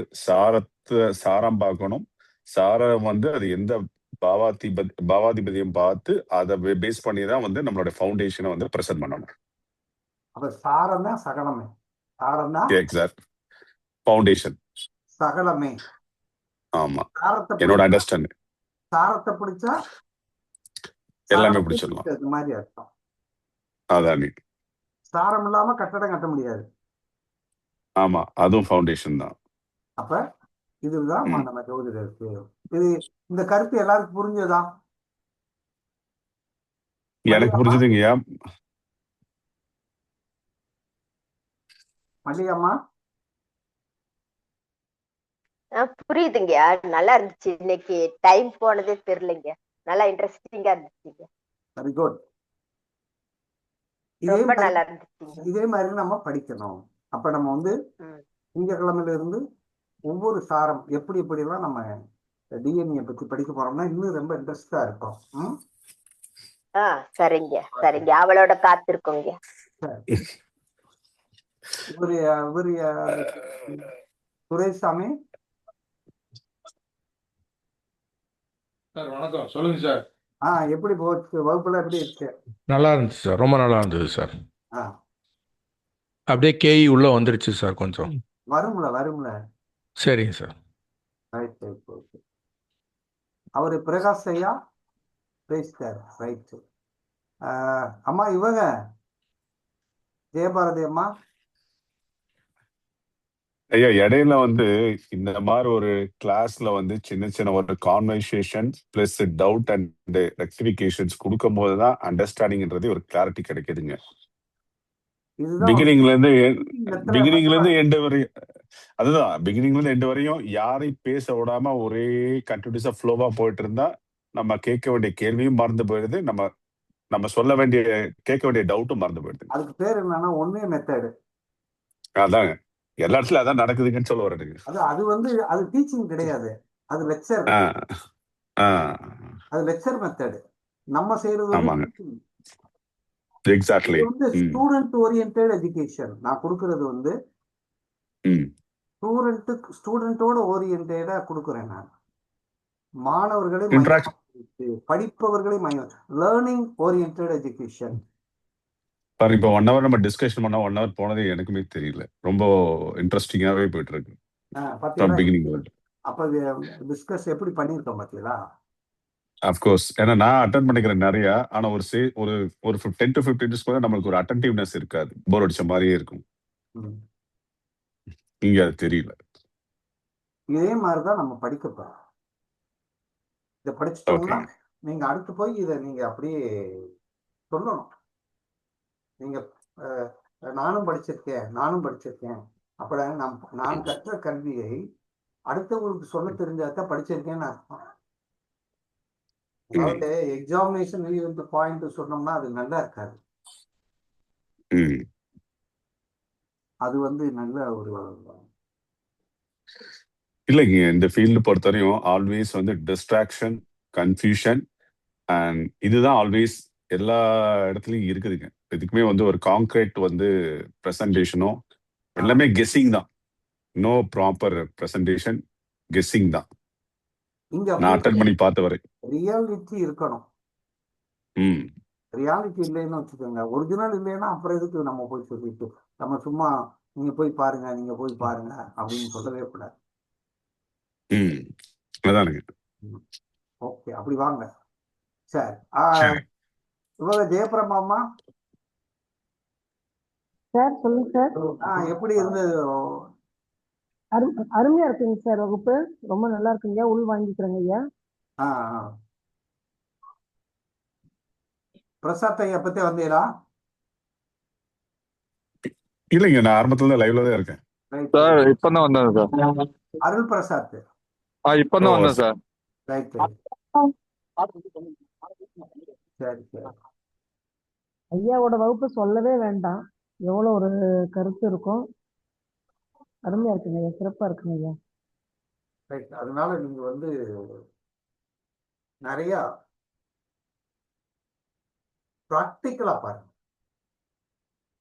சாரம் பார்க்கணும். சாரம் வந்து அது எந்த பாவாதிபதியம் பார்த்து அதை பேஸ் பண்ணி தான் வந்து நம்மளோட ஃபவுண்டேஷனை வந்து ப்ரெசென்ட் பண்ணணும். அப்ப சாரம் தான் சகலமே. சாரம் தான் எக்ஸாக்ட் ஃபவுண்டேஷன் சகலமே. ஆமா, என்னோட அண்டர்ஸ்டாண்டிங். சாரத்தை பிடிச்சா எல்லாமே பிடிச்சிடலாம், இது மாதிரி அர்த்தம். அதான் சாரம் இல்லாம கட்டடம் கட்ட முடியாது. ஆமா, அதுவும் ஃபவுண்டேஷன் தான். அப்ப இதுதான் நம்ம ஜோதிடருக்கு. இது இந்த கருத்து எல்லாருக்கும் புரிஞ்சதா? எனக்கு புரிஞ்சுதுங்கய்யா. மல்லிகம்மா புரியுதுங்க, நல்லா இருந்துச்சு. இன்னைக்கு டைம் போனதே தெரியலங்க, நல்லா இன்ட்ரெஸ்டிங்கா இருந்துச்சுங்க. Very good. ரொம்ப நல்லா இருந்துச்சு. இதே மாதிரி நம்ம படிக்கணும். அப்ப நம்ம வந்து திங்கக்கிழமையில இருந்து ஒவ்வொரு சாரம் எப்படி எல்லாம் நம்ம டிஎன்ஏ பத்தி படிக்க போறோம்னா இன்னும் ரொம்ப இன்ட்ரெஸ்டா இருக்கும். சரிங்க சரிங்க, அவளோட காத்திருக்கோங்க. இவரு துரைசாமி சார் வணக்கம், சொல்லுங்க சார். எப்படி போச்சு வகுப்புல? எப்படி இருக்கு? நல்லா இருந்துச்சு சார், ரொம்ப நல்லா இருந்தது சார். அப்படியே கேஇ உள்ள வந்துருச்சு சார், கொஞ்சம் வரும்ல. சரிங்க சார். அவரு பிரகாஷ் ஐயா பேசிட்டாரு. ரைட். அம்மா இவங்க ஜெயபாரதி அம்மா ஐயா, இடையில வந்து இந்த மாதிரி ஒரு கிளாஸ்ல வந்து சின்ன சின்ன ஒரு கான்வர்சேஷன் பிளஸ் டவுட் அண்ட் ரெக்டிஃபிகேஷன்ஸ் கொடுக்கும் போதுதான் அண்டர்ஸ்டாண்டிங்ன்றது ஒரு கிளாரிட்டி கிடைக்குதுங்க. இதுதான் பிகினிங்ல இருந்து மெத்தட பிகினிங்ல இருந்து எண்டு வரையும் அதுதான் பிகினிங்ல இருந்து எண்டு வரையும் யாரையும் பேச விடாம ஒரே கண்டினியூஸா ஃப்ளோவா போயிட்டு இருந்தா நம்ம கேட்க வேண்டிய கேள்வியும் மறந்து போயிடுது. நம்ம நம்ம சொல்ல வேண்டிய கேட்க வேண்டிய டவுட்டும் மறந்து போயிடுது. அதுக்கு பேர் என்னன்னா ஒன்னே மெத்தடு. அதாங்க எல்லா இடத்துலயும் அதான் நடக்குதுங்கன்னு சொல்ல வரேனுங்க. அது வந்து அது டீச்சிங் கிடையாது, அது லெக்சர். ஆ ஆ அது லெக்சர் மெத்தடு. நம்ம செய்யறது வந்து ஆமாங்க teaching. இது எக்ஸாக்ட்லி. வந்து ம் ஸ்டூடெண்ட் ஓரியன்டட் எஜுகேஷன். நான் கொடுக்கறது வந்து ம் ஸ்டூடெண்டோட ஓரியன்டா கொடுக்குறேன். நான் மாணவர்களை இன்ட்ராக்ட் மையமாக படிப்பவர்களை லேர்னிங் ஓரியன்டட் எஜுகேஷன். பாரு இப்போ 1 ஹவர் நம்ம டிஸ்கஷன் பண்ணா 1 ஹவர் போனதே எனக்குமே தெரியல. ரொம்ப இன்ட்ரெஸ்டிங்காவே போயிட்டு இருக்கு ஃப்ரம் பாத்தீங்களா? பிகினிங். அப்ப டிஸ்கஸ் எப்படி பண்ணிருக்கோம் பாத்தீங்களா? அஃப்கோர்ஸ் ஏன்னா நான் அட்டன் பண்ணிக்கிறேன் நிறைய. ஆனா ஒரு ஒரு ஒரு 10 to 15 மினிட்ஸ் கூட நம்மளுக்கு ஒரு அட்டன்டிவ்னஸ் இருக்காது, போர் அடிச்ச மாதிரியே இருக்கும். ம். இங்க அது தெரியல. இதே மாதிரிதான் நம்ம படிக்க போறோம். இதை படிச்சுட்டோம்னா ஓகே நீங்க அடுத்து போய் இதை நீங்க அப்படியே சொல்லணும். நீங்க நானும் படிச்சிருக்கேன் அப்ப நான் கற்ற கல்வியை அடுத்தவங்களுக்கு சொல்ல தெரிஞ்சாதான் படிச்சிருக்கேன்னு அர்த்தம். அதாவது எக்ஸாமினேஷன் பாயிண்ட் சொன்னோம்னா அது நல்லா இருக்காது. அது வந்து நல்ல ஒரு இல்லைங்க இந்த ஃபீல்டு பொறுத்தவரையும் ஆல்வேஸ் வந்து டிஸ்ட்ராக்ஷன், கன்ஃபியூஷன் அண்ட் இதுதான் ஆல்வேஸ் எல்லா இடத்துலயும் இருக்குதுங்க. இதுக்குமே வந்து ஒரு கான்கிரீட் வந்து ப்ரெசன்டேஷனோ எல்லாமே கெஸ்ஸிங் தான். நோ ப்ராப்பர் ப்ரெசன்டேஷன், கெஸ்ஸிங் தான் இங்க நான் அட்டன் பண்ணி பார்த்த வரை. ரியாலிட்டி இருக்கணும். ம் ரியாலிட்டி இல்லைன்னு வச்சுக்கோங்க, ஒரிஜினல் இல்லைன்னா அப்புறம் எதுக்கு நம்ம போய் சொல்லிட்டு நம்ம சும்மா நீங்க போய் பாருங்க அப்படின்னு சொல்லவே கூடாது. ம் அதானுங்க. ஓகே, அப்படி வாங்க. சரி, சரி இவங்க ஜெயபிரமாமா சார் சொல்லுங்க சார். எப்படி இருந்தது? அருமையா இருக்குங்க சார், வகுப்பு ரொம்ப நல்லா இருக்குங்க, உள் வாங்கிக்கிறேங்க ஐயா. பிரசாத் ஐயா பத்தி வந்தீங்களா? இல்லைங்க நான் ஆரம்பத்துல தான் லைவ்ல தான் இருக்கேன். சார் இப்பதான் வந்தேன் சார். அருள் பிரசாத் இப்பதான் வந்தேன் சார். ரைட். சரி சரி. ஐயாவோட வகுப்பு சொல்லவே வேண்டாம், எவ்வளவு ஒரு கருத்து இருக்கும். அருமையா இருக்குங்க ஐயா, சிறப்பா இருக்குங்க ஐயா. ரைட். அதனால நீங்க வந்து நிறைய பிராக்டிக்கலா பாருங்க.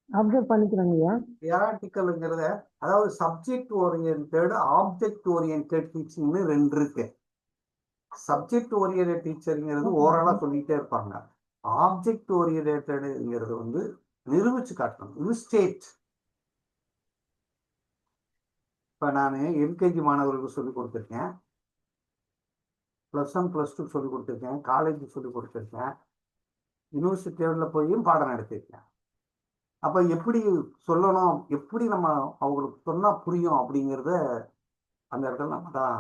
அப்சர்வ் பண்ணிக்கிறேங்க ஐயா. தியராட்டிக்கல்ங்கிறத, அதாவது சப்ஜெக்ட் ஓரியன்டட், ஆப்ஜெக்ட் ஓரியன்டட் டீச்சிங்னு 2 இருக்கு. சப்ஜெக்ட் ஓரியன்டட் டீச்சருங்கிறது ஓரளா சொல்லிட்டே இருப்பாங்க. ஆப்ஜெக்ட் ஓரியன்டட்ங்கிறது வந்து நிரூபிச்சு காட்டணும். இது ஸ்டேட். இப்ப நான் எல்கேஜி மாணவர்களுக்கு சொல்லிக் கொடுத்துருக்கேன், +1 +2 சொல்லிக் கொடுத்துருக்கேன், காலேஜ் சொல்லிக் கொடுத்துருக்கேன், யூனிவர்சிட்டி லெவலில் போயும் பாடம் நடத்திருக்கேன். அப்ப எப்படி சொல்லணும், எப்படி நம்ம அவங்களுக்கு சொன்னா புரியும் அப்படிங்கிறத அந்த இடத்துல நம்ம தான்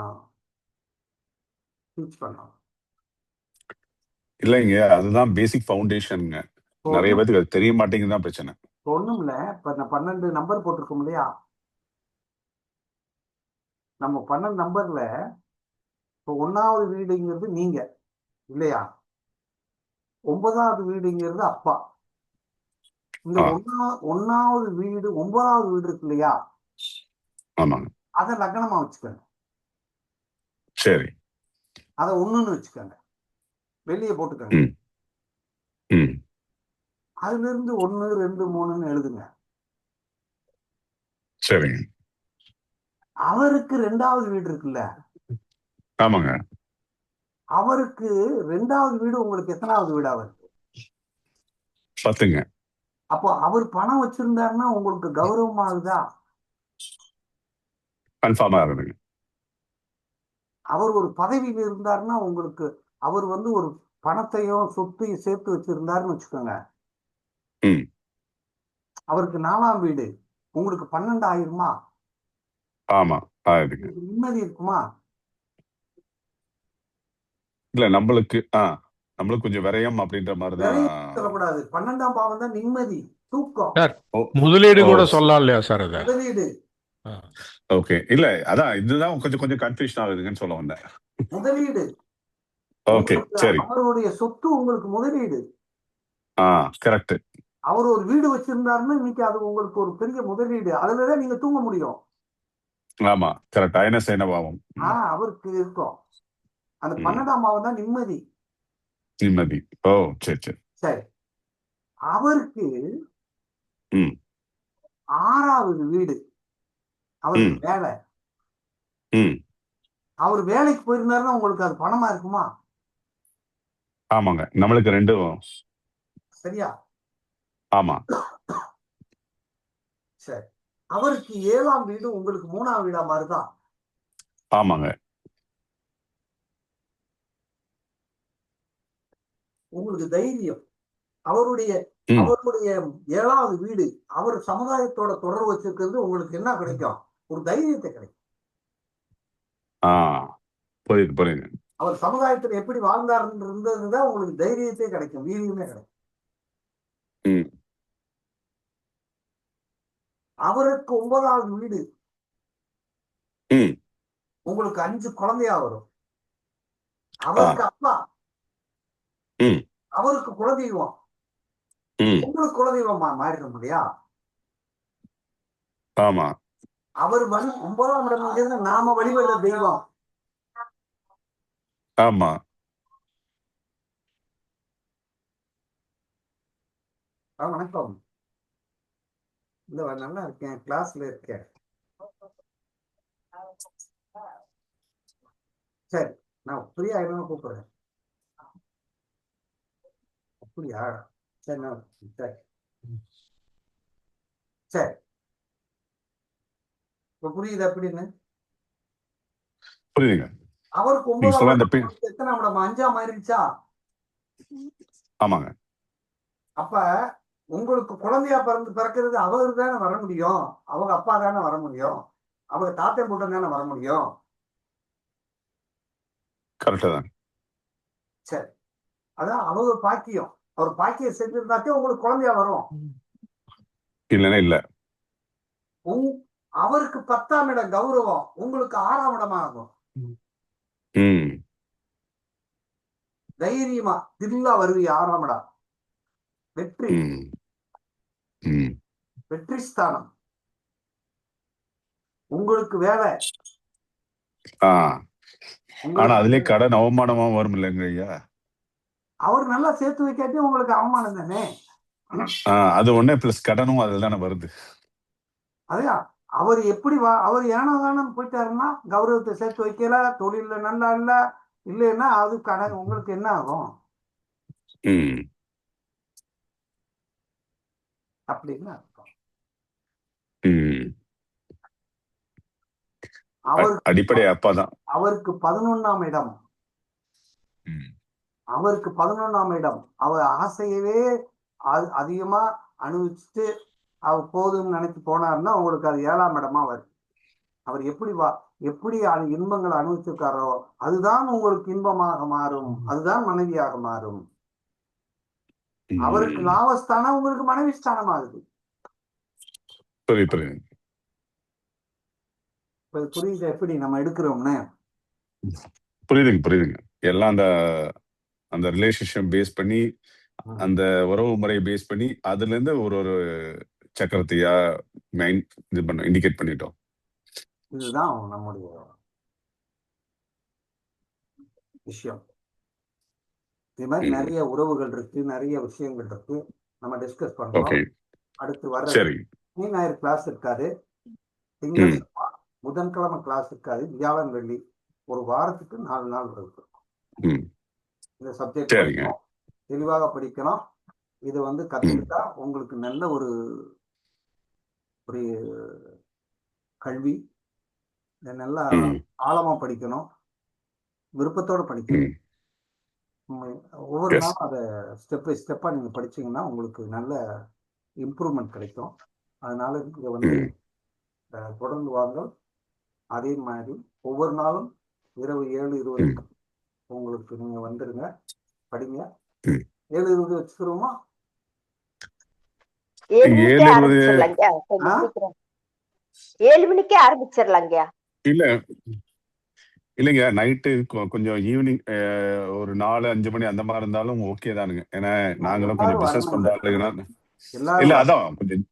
டீச் பண்ணணும். இல்லைங்க அதுதான் பேசிக் ஃபவுண்டேஷனுங்க. நிறைய பேருக்கு அது தெரிய மாட்டேங்குது தான் பிரச்சனை. ஒண்ணும் இல்ல, இப்ப நான் 12 நம்பர் போட்டிருக்கோம் இல்லையா? நம்ம 12 நம்பர்ல இப்போ 1வது வீடுங்கிறது நீங்க இல்லையா? 9வது வீடுங்கிறது அப்பா. இந்த 1வது வீடு 9வது வீடு இருக்கு இல்லையா? ஆமாங்க. அதை லக்னமா வச்சுக்கோங்க. சரி. அதை 1ன்னு வச்சுக்கோங்க, வெளியே போட்டுக்கோங்க. அதுல இருந்து 1 2 3ன்னு எழுதுங்க. சரிங்க. அவருக்கு 2வது வீடு இருக்குல்ல, ஆமாங்க. அவருக்கு 2வது வீடு உங்களுக்கு எத்தனாவது வீடு? அவருக்கு 10ங்க. அப்போ அவர் பணம் வச்சிருந்தாருன்னா உங்களுக்கு கௌரவம் ஆகுதா? கன்ஃபார்மா இருக்குதுங்க. அவர் ஒரு பதவியில் இருந்தாருன்னா உங்களுக்கு, அவர் வந்து ஒரு பணத்தையும் சொத்தையும் சேர்த்து வச்சிருந்தாருன்னு வச்சுக்கோங்க, அவருக்கு 4ஆம் வீடு, உங்களுக்கு 12 ஆயிருமா? ஆமா ஆயிடுங்க. நிம்மதி இருக்குமா? இல்ல நம்மளுக்கு நம்மளுக்கு கொஞ்சம் விரயம் அப்படின்ற மாதிரிதான். சொல்லக்கூடாது. 12ஆம் பாவம் தான் நிம்மதி. தூக்கம், சார் ஓ முதலீடு ஓ கூட சொல்லலாம் இல்லையா சார் அதை? முதலீடு. ஓகே. இல்ல அதான் இதுதான் கொஞ்சம் கொஞ்சம் கன்ஃபியூஷன் ஆகுதுங்கன்னு சொல்ல வந்தேன். முதலீடு ஓகே, உங்களுக்கு சரி. அவருடைய சொத்து உங்களுக்கு முதலீடு. கரெக்ட். அவர் ஒரு வீடு வச்சிருந்தாருன்னா இன்னைக்கு அது உங்களுக்கு ஒரு பெரிய முதலீடு. அதுலதான் நீங்க தூங்க முடியும். ஆமா, கரெக்ட். அயன சேன பாவம். அவருக்கு இருக்கும். அந்த ம். 12ஆம் பாவம் தான் நிம்மதி. நிம்மதி. ஓ, சரி சரி. சரி, அவருக்கு ம் 6வது வீடு அவருக்கு ம் வேலை. ம் அவர் வேலைக்கு போயிருந்தாருன்னா உங்களுக்கு அது பணமா இருக்குமா? ஆமாங்க, நம்மளுக்கு ரெண்டும். சரியா? ஆமா. சரி, அவருக்கு 7ஆம் வீடு உங்களுக்கு 3ஆம் வீடா மாதிரிதான். ஆமாங்க. உங்களுக்கு தைரியம். அவருடைய ம் அவருடைய 7வது வீடு அவர் சமுதாயத்தோட தொடர்பு வச்சிருக்கிறது உங்களுக்கு என்ன கிடைக்கும்? ஒரு தைரியத்தை கிடைக்கும். ஆ புரியுது புரியுது. அவர் சமுதாயத்துல எப்படி வாழ்ந்தார் இருந்ததுதான் உங்களுக்கு தைரியத்தை கிடைக்கும், வீரியமே கிடைக்கும். ம் அவருக்கு 9வது வீடு ம் உங்களுக்கு 5 குழந்தையா வரும். அவருக்கு அப்பா, ம் அவருக்கு குலதெய்வம், ம் உங்களுக்கு குலதெய்வமா மாறிடும் இல்லையா? ஆமா. அவர் 9ஆம் இடம் நாம வழிபடுற தெய்வம். ஆமா. வணக்கம். இல்ல, நல்லா இருக்கேன், கிளாஸ்ல இருக்கேன். சரி, நான் ஃப்ரீ ஆயிடும் கூப்பிடுறேன். அப்படியா? சரி, சரி சரி, இப்ப புரியுது அப்படின்னு. புரியுதுங்க. அவருக்கு நீங்க 9ஆம் சொல்ல அந்த இடம் எத்தனாம் இடம்? 5ஆம் ஆயிருச்சா? ஆமாங்க. அப்ப உங்களுக்கு குழந்தையா பிறக்கிறது அவரு தானே வர முடியும். அவங்க அப்பா தானே வர முடியும். அவங்க தாத்தா கூட்டம் தானே வர முடியும். கரெக்டா தான். சரி, அதான் அவங்க பாக்கியம். அவர் பாக்கியம் செஞ்சிருந்தாக்கே உங்களுக்கு குழந்தையா வரும். இல்லைன்னா இல்ல. அவருக்கு 10ஆம் இடம் கௌரவம், உங்களுக்கு 6ஆம் இடமா ஆகும். ம் தைரியமா தில்லா வருவீங்க. 6ஆம் இடம் வெற்றி, ம் ம் வெற்றி ஸ்தானம். உங்களுக்கு வேலை. ஆனா அதுலயே கடன் அவமானமா வரும் இல்லைங்க ஐயா? அவர் நல்லா சேர்த்து வைக்காட்டி உங்களுக்கு அவமானம் தானே. அது ஒண்ணே பிளஸ் கடனும் அதுல தானே வருது. அதையா அவர் எப்படி அவர் ஏனோ தானே போயிட்டாருன்னா கௌரவத்தை சேர்த்து வைக்கல, தொழில நல்லா இல்ல, இல்லைன்னா அது கடன் உங்களுக்கு என்ன ஆகும்? ம் அப்படின்னு அர்த்தம். ம் அவருக்கு அப்பாதான். அவருக்கு 11ஆம் இடம். ம் அவருக்கு 11ஆம் இடம். அவர் ஆசையவே அதிகமா அனுபவிச்சுட்டு அவர் போதும்னு நினைச்சு போனாருன்னா உங்களுக்கு அது 7ஆம் இடமா வருது. அவர் எப்படி இன்பங்களை அனுபவிச்சிருக்காரோ அதுதான் உங்களுக்கு இன்பமாக மாறும், அதுதான் மனைவியாக மாறும். அவருக்கு லாபஸ்தானம் உங்களுக்கு மனைவி ஸ்தானம் ஆகுது. புரியுது. புரியுது எப்படி நம்ம எடுக்கிறோம்னு? புரியுதுங்க. எல்லாம் அந்த அந்த ரிலேஷன்ஷிப் பேஸ் பண்ணி, அந்த உறவு முறையை பேஸ் பண்ணி அதுல இருந்து ஒரு ஒரு சக்கரத்தையா இண்டிகேட் பண்ணிட்டோம். இதுதான் நம்முடைய விஷயம். இது மாதிரி நிறைய உறவுகள் இருக்கு, நிறைய விஷயங்கள் இருக்கு, நம்ம டிஸ்கஸ் பண்றோம். அடுத்து வர சனி ஞாயிறு கிளாஸ் இருக்காது, திங்கள் புதன்கிழமை கிளாஸ் இருக்காது, வியாழன் வெள்ளி ஒரு வாரத்துக்கு 4 நாள் இருக்கு. இந்த சப்ஜெக்ட் படிக்கணும், தெளிவாக படிக்கணும். இது கத்துக்கிட்டா உங்களுக்கு நல்ல ஒரு ஒரு கல்வி. நல்லா ஆழமா படிக்கணும், விருப்பத்தோட படிக்கணும். ஒவ்வொரு நாளும் அதை ஸ்டெப் பை ஸ்டெப்பா நீங்க படிச்சீங்கன்னா உங்களுக்கு நல்ல இம்ப்ரூவ்மெண்ட் கிடைக்கும். அதனால இங்க தொடர்ந்து வாங்க. அதே மாதிரி ஒவ்வொரு நாளும் இரவு 7:20 உங்களுக்கு நீங்க வந்துருங்க, படிங்க. 7:20 வச்சுக்கிறோமா? 7 மணிக்கே 7:20 ஆரம்பிச்சிடலாங்கய்யா, கொஞ்சம் ஆ சீக்கிரம். 7 மணிக்கே ஆரம்பிச்சிடலாங்கய்யா. இல்ல இல்லைங்க நைட்டு கொஞ்சம் ஈவினிங் ஒரு 4-5 மணி அந்த மாதிரி இருந்தாலும் ஓகே தானுங்க. ஏன்னா நாங்களும் கொஞ்சம் எல்லாரும் பிசினஸ் வரணும்ல, பண்றாங்க. எல்லாரும் இல்ல வரணும். அதான் கொஞ்சம்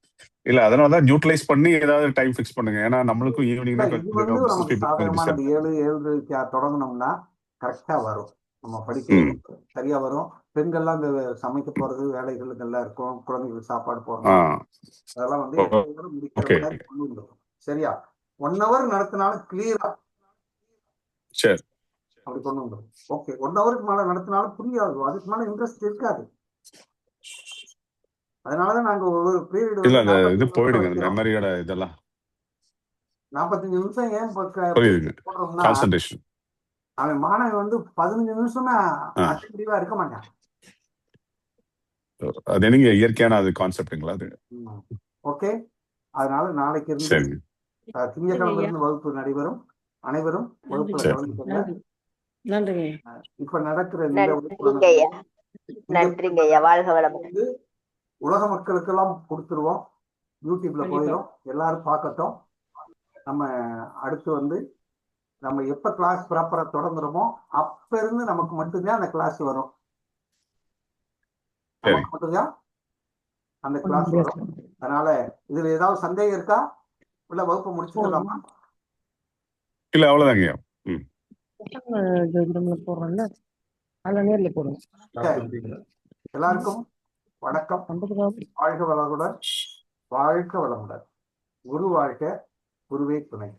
இல்ல அதனாலதான் யூட்டிலைஸ் பண்ணி ஏதாவது டைம் ஃபிக்ஸ் பண்ணுங்க. ஏன்னா நம்மளுக்கும் இல்ல ஈவினிங்னா இது வந்து கொஞ்சம் பிசினஸ் நமக்கு பீப்புள் கொஞ்சம் சாதகமான இந்த பிஸியா 7 தொடங்கணும்னா கரெக்டா வரும். நம்ம படிக்கிறது ம் சரியா வரும். பெண்கள்லாம் இந்த சமைக்க போறது வேலைகள் இதெல்லாம் இருக்கும், குழந்தைகளுக்கு சாப்பாடு ஆ போடணும், அதெல்லாம் வந்து 8 முடிக்கிற ஓகே மாதிரி கொண்டு வந்துடும். சரியா 1 ஹவர் நடத்தினாலும் கிளியரா சரி அப்படி கொண்டு வந்துடும். ஓகே 1 ஹவருக்கு மேல நடத்தினாலும் புரியாது, அதுக்கு மேல இன்ட்ரெஸ்ட் இருக்காது. அதனாலதான் நாங்க ஒரு பீரியட் இல்ல வந்து அந்த 45 இது நிமிஷம் போயிடுங்க அந்த வைக்கிறோம். மெமரியோட இதெல்லாம் 45 நிமிஷம் ஏன் புரியுதுங்க. போடுறோம்னா கான்சன்ட்ரேஷன் அவன் மாணவன் வந்து 15 நிமிஷமே ஆ அட்டென்டிவா இருக்க மாட்டான். அது என்னங்க இயற்கையான அது கான்செப்டுங்களா அது? ஓகே அதனால நாளைக்கு இருந்து சரிங்க திங்கட்கிழமை இருந்து வகுப்பு நடைபெறும். அனைவரும் வகுப்புல சரி கலந்துக்கோங்க. நன்றிங்க. இப்ப நடக்கிற இந்த நன்றிங்க ஐயா, நன்றிங்க ஐயா, வாழ்க வளமுடன். வந்து உலக மக்களுக்கெல்லாம் கொடுத்துருவோம். யூடியூப்ல போயிடும், எல்லாரும் பார்க்கட்டும். நம்ம அடுத்து வந்து நம்ம எப்ப கிளாஸ் ப்ராப்பரா தொடங்குறோமோ அப்ப இருந்து நமக்கு மட்டும்தான் அந்த கிளாஸ் வரும். சரி நமக்கு மட்டும்தான் அந்த கிளாஸ் வரும். அதனால இதுல ஏதாவது சந்தேகம் இருக்கா, இல்ல வகுப்பு முடிச்சுக்கலாமா? இல்ல அவ்வளவுதாங்க. ம் ஜோதிடம்ல போடுறோம்ல, அதில் நேரில் போடுங்க. சரி. எல்லாருக்கும் வணக்கம். 50 வாழ்க வளமுடன், வாழ்க வளமுடன். குரு வாழ்க, குருவே துணை.